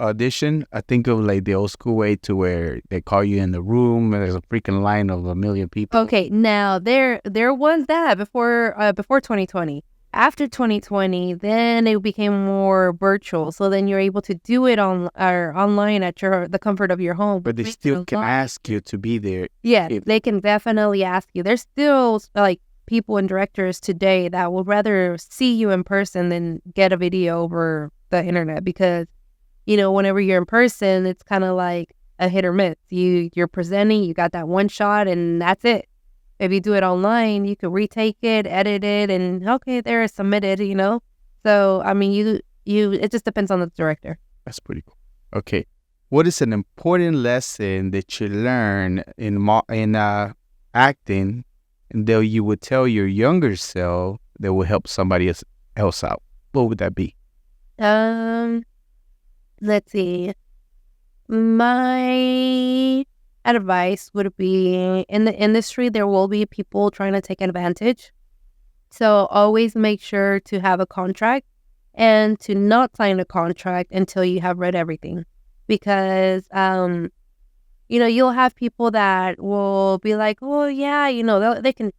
audition, I think of like the old school way to where they call you in the room and there's a freaking line of 1 million people.
Okay, now there was that before 2020. After 2020, then it became more virtual. So then you're able to do it online at the comfort of your home.
But they still can ask you to be there.
Yeah, they can definitely ask you. There's still like people and directors today that would rather see you in person than get a video over the internet, because whenever you're in person, it's kind of like a hit or miss. You're presenting, you got that one shot, and that's it. If you do it online, you can retake it, edit it, and okay, there it's submitted. So I mean, it just depends on the director.
That's pretty cool. Okay, what is an important lesson that you learn in acting, and that you would tell your younger self that will help somebody else out? What would that be?
Let's see. My advice would be, in the industry, there will be people trying to take advantage. So always make sure to have a contract and to not sign a contract until you have read everything. Because, you'll have people that will be like, oh, yeah, they can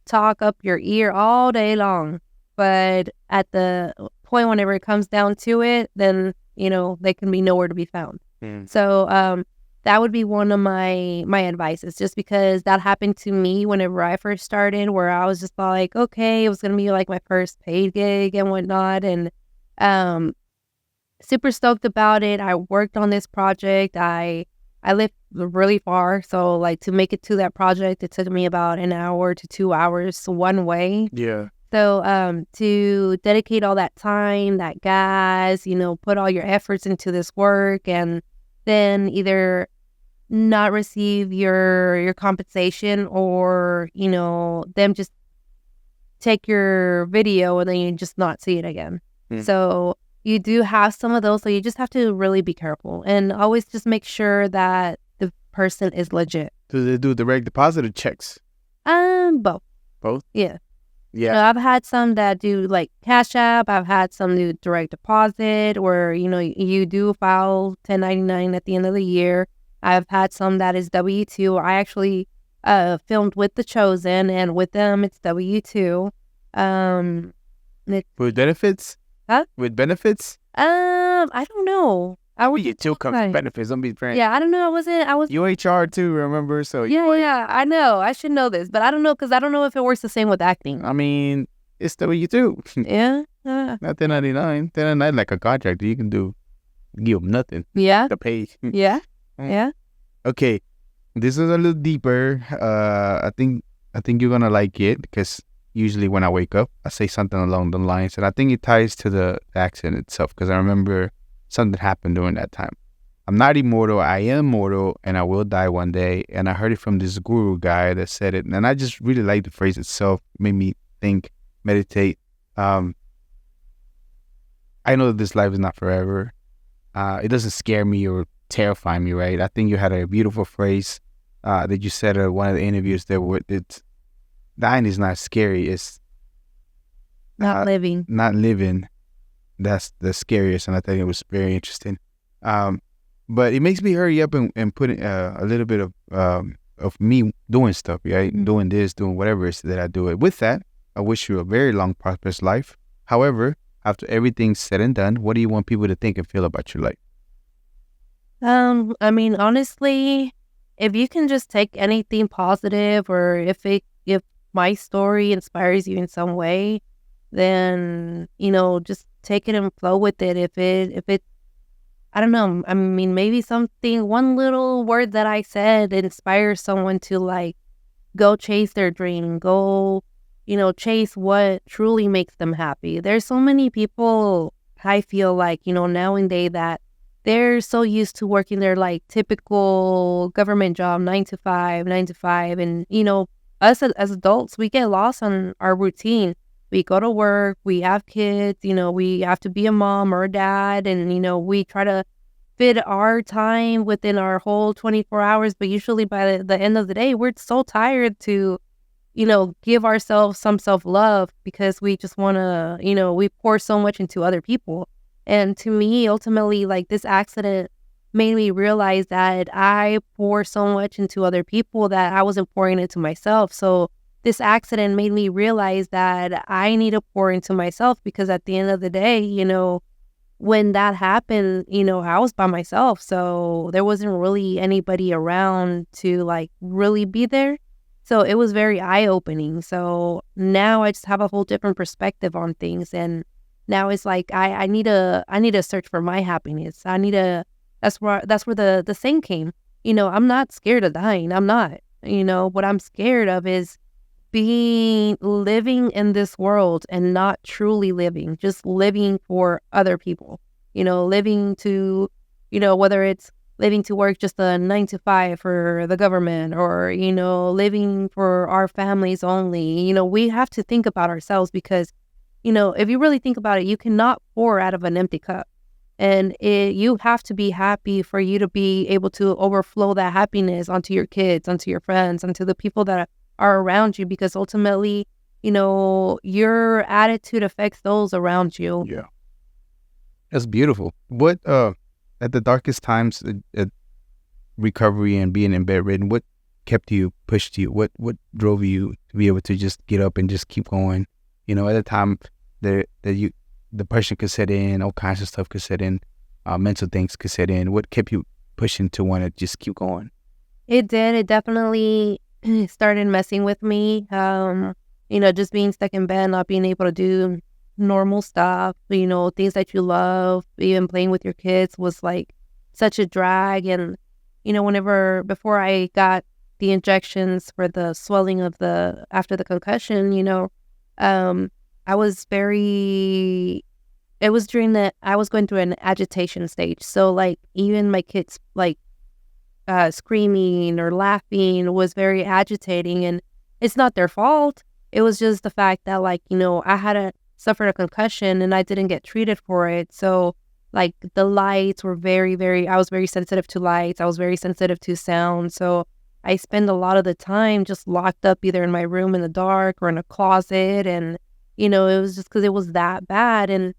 talk up your ear all day long. But at the point whenever it comes down to it, then, they can be nowhere to be found. So that would be one of my advices, just because that happened to me whenever I first started, where I was just like, okay, it was going to be like my first paid gig and whatnot. And super stoked about it. I worked on this project. I lived really far. So like to make it to that project, it took me about an hour to 2 hours one way.
Yeah.
So to dedicate all that time, that gas, put all your efforts into this work, and then either not receive your compensation, or, them just take your video and then you just not see it again. So you do have some of those. So you just have to really be careful and always just make sure that the person is legit.
Do they do direct deposit or checks?
Both.
Both?
Yeah.
Yeah.
I've had some that do like Cash App. I've had some do direct deposit, where, you do file 1099 at the end of the year. I've had some that is W-2. I actually filmed with The Chosen, and with them it's W-2.
With benefits?
Huh?
With benefits?
I don't know.
You still comes with benefits. Don't be frank.
Yeah, I don't know. I was.
You HR too, remember? So
Yeah. I know. I should know this, but I don't know, because I don't know if it works the same with acting.
I mean, it's W-2.
Yeah.
Not 1099. 1099 like a contractor. You can give them nothing.
Yeah.
To pay.
Yeah. Yeah.
Okay, this is a little deeper. I think you're gonna like it, because usually when I wake up, I say something along the lines, and I think it ties to the accident itself, because I remember something happened during that time. I'm not immortal, I am mortal, and I will die one day. And I heard it from this guru guy that said it, and I just really like the phrase itself. Made me think, meditate. I know that this life is not forever. It doesn't scare me or terrify me, right? I think you had a beautiful phrase that you said at one of the interviews that dying is not scary. It's
Not living.
Not living. That's the scariest, and I think it was very interesting. But it makes me hurry up and put a little bit of of me doing stuff, right? Doing this, doing whatever it is that I do it. With that, I wish you a very long, prosperous life. However, after everything's said and done, what do you want people to think and feel about your life?
I mean, honestly, if you can just take anything positive, or if my story inspires you in some way, then just take it and flow with it. If it I don't know. I mean, maybe one little word that I said inspires someone to like go chase their dream, go, chase what truly makes them happy. There's so many people, I feel like, nowadays that they're so used to working their like typical government job, 9 to 5, 9 to 5. And, us as adults, we get lost on our routine. We go to work, we have kids, we have to be a mom or a dad, and, we try to fit our time within our whole 24 hours. But usually by the end of the day, we're so tired to, give ourselves some self-love, because we just want to, we pour so much into other people. And to me, ultimately, like, this accident made me realize that I pour so much into other people that I wasn't pouring into myself. So this accident made me realize that I need to pour into myself, because at the end of the day, when that happened, I was by myself. So there wasn't really anybody around to like really be there. So it was very eye-opening. So now I just have a whole different perspective on things. And now it's like I need to search for my happiness. That's where the saying came. I'm not scared of dying. I'm not. What I'm scared of is living in this world and not truly living, just living for other people, living to, whether it's living to work just a 9 to 5 for the government, or, living for our families only. We have to think about ourselves, because, if you really think about it, you cannot pour out of an empty cup. And you have to be happy for you to be able to overflow that happiness onto your kids, onto your friends, onto the people that are around you, because ultimately, your attitude affects those around you.
Yeah. That's beautiful. What, at the darkest times, at recovery and being in bedridden, what kept you, pushed you? What drove you to be able to just get up and just keep going? At the time that depression could set in, all kinds of stuff could set in, mental things could set in. What kept you pushing to want to just keep going?
It did. It definitely started messing with me. Just being stuck in bed, not being able to do normal stuff, things that you love, even playing with your kids was like such a drag. And, before I got the injections for the swelling after the concussion, I was it was during I was going through an agitation stage. So like even my kids like screaming or laughing was very agitating, and it's not their fault. It was just the fact that like, I had suffered a concussion and I didn't get treated for it. So like the lights were I was very sensitive to lights. I was very sensitive to sound. So I spend a lot of the time just locked up either in my room in the dark or in a closet. And, it was just because it was that bad. And,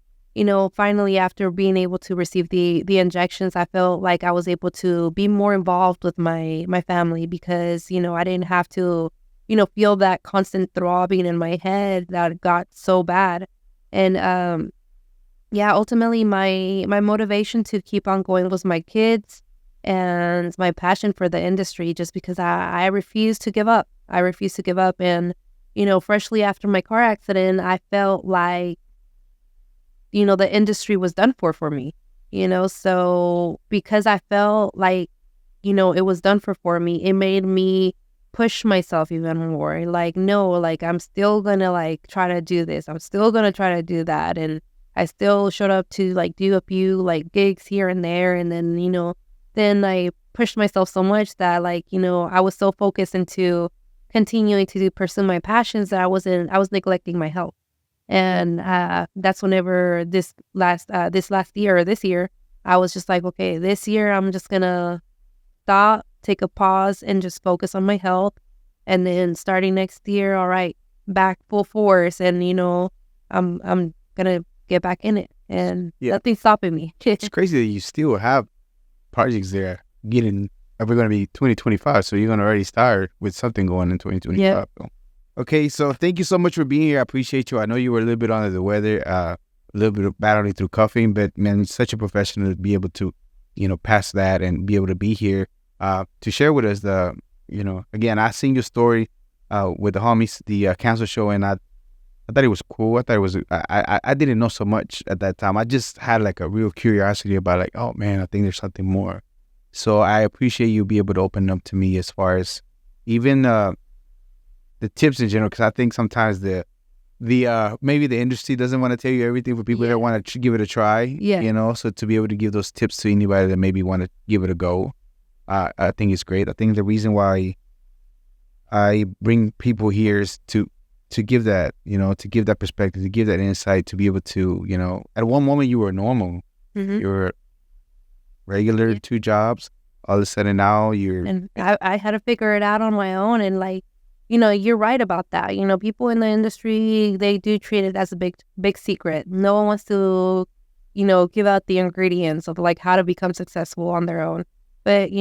finally, after being able to receive the injections, I felt like I was able to be more involved with my family, because, I didn't have to, feel that constant throbbing in my head that got so bad. And, ultimately my motivation to keep on going was my kids and my passion for the industry, just because I refused to give up. I refused to give up. And, freshly after my car accident, I felt like, the industry was done for me, so because I felt like, it was done for me, it made me push myself even more. Like, no, like, I'm still gonna like try to do this. I'm still gonna try to do that. And I still showed up to like do a few like gigs here and there. And then, then I pushed myself so much that like, I was so focused into continuing to pursue my passions that I was neglecting my health. And that's whenever this last year, I was just like, okay, this year I'm just gonna stop, take a pause, and just focus on my health. And then starting next year, all right, back full force, and I'm gonna get back in it, and nothing's stopping me.
It's crazy that you still have projects there getting we're going to be 2025, so you're going to already start with something going in 2025.
Yeah.
Okay, so thank you so much for being here. I appreciate you. I know you were a little bit under the weather, a little bit of battling through coughing, but man, you're such a professional to be able to, pass that and be able to be here to share with us again, I seen your story with the homies, the cancer show, and I thought it was cool. I thought it was, I didn't know so much at that time. I just had like a real curiosity about like, oh man, I think there's something more. So I appreciate you be able to open up to me as far as even the tips in general, because I think sometimes the maybe the industry doesn't want to tell you everything for people that want to give it a try.
Yeah.
So to be able to give those tips to anybody that maybe want to give it a go, I think it's great. I think the reason why I bring people here is to give that, to give that perspective, to give that insight, to be able to, at one moment you were normal, you were regular 2 jobs. All of a sudden now
And I had to figure it out on my own. And like, you're right about that. People in the industry, they do treat it as a big secret. No one wants to, give out the ingredients of like how to become successful on their own. But,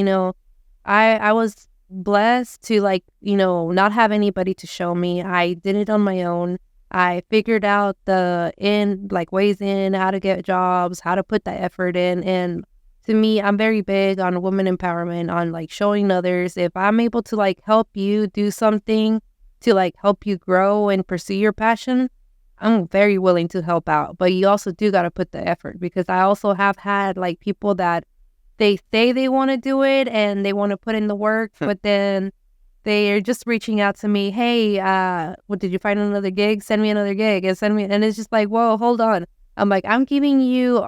I was blessed to like, not have anybody to show me. I did it on my own. I figured out ways in, how to get jobs, how to put that effort in. And to me, I'm very big on women empowerment, on like showing others. If I'm able to like help you do something to like help you grow and pursue your passion, I'm very willing to help out. But you also do got to put the effort, because I also have had like people that they say they want to do it and they want to put in the work, but then they're just reaching out to me. Hey, did you find another gig? Send me another gig and it's just like, whoa, hold on. I'm like, I'm letting you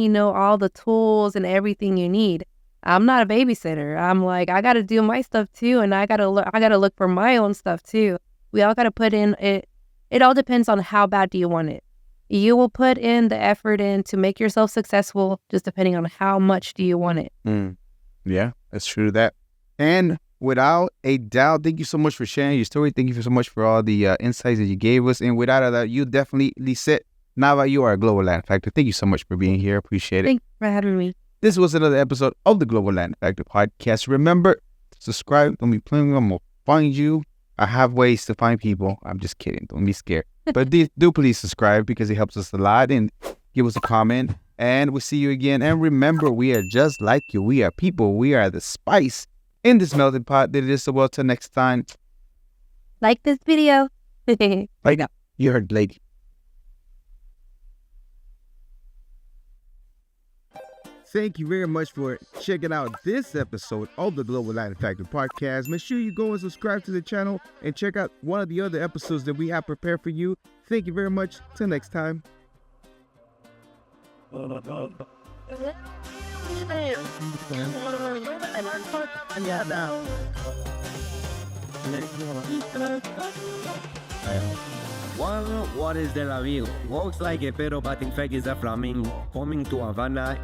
know all the tools and everything you need. I'm not a babysitter. I'm like, I got to do my stuff too. And I got to look for my own stuff too. We all got to put in it. It all depends on how bad do you want it. You will put in the effort in to make yourself successful, just depending on how much do you want it.
Yeah, that's true to that. And without a doubt, thank you so much for sharing your story. Thank you so much for all the insights that you gave us. And without a doubt, you definitely, Lisseth Nava, you are a Global Latin Factor. Thank you so much for being here. Appreciate it.
Thanks for having me.
This was another episode of the Global Latin Factor podcast. Remember, subscribe. Don't be playing. I'm going to find you. I have ways to find people. I'm just kidding. Don't be scared. But do please subscribe, because it helps us a lot, and give us a comment. And we'll see you again. And remember, we are just like you. We are people. We are the spice in this melting pot that it is the world. Till next time.
Like this video.
Right now. You heard lady. Thank you very much for checking out this episode of the Global Latin Factor podcast. Make sure you go and subscribe to the channel and check out one of the other episodes that we have prepared for you. Thank you very much. Till next time.
What is the amigo? Walks like a pero but in fact is a flamingo coming to Havana.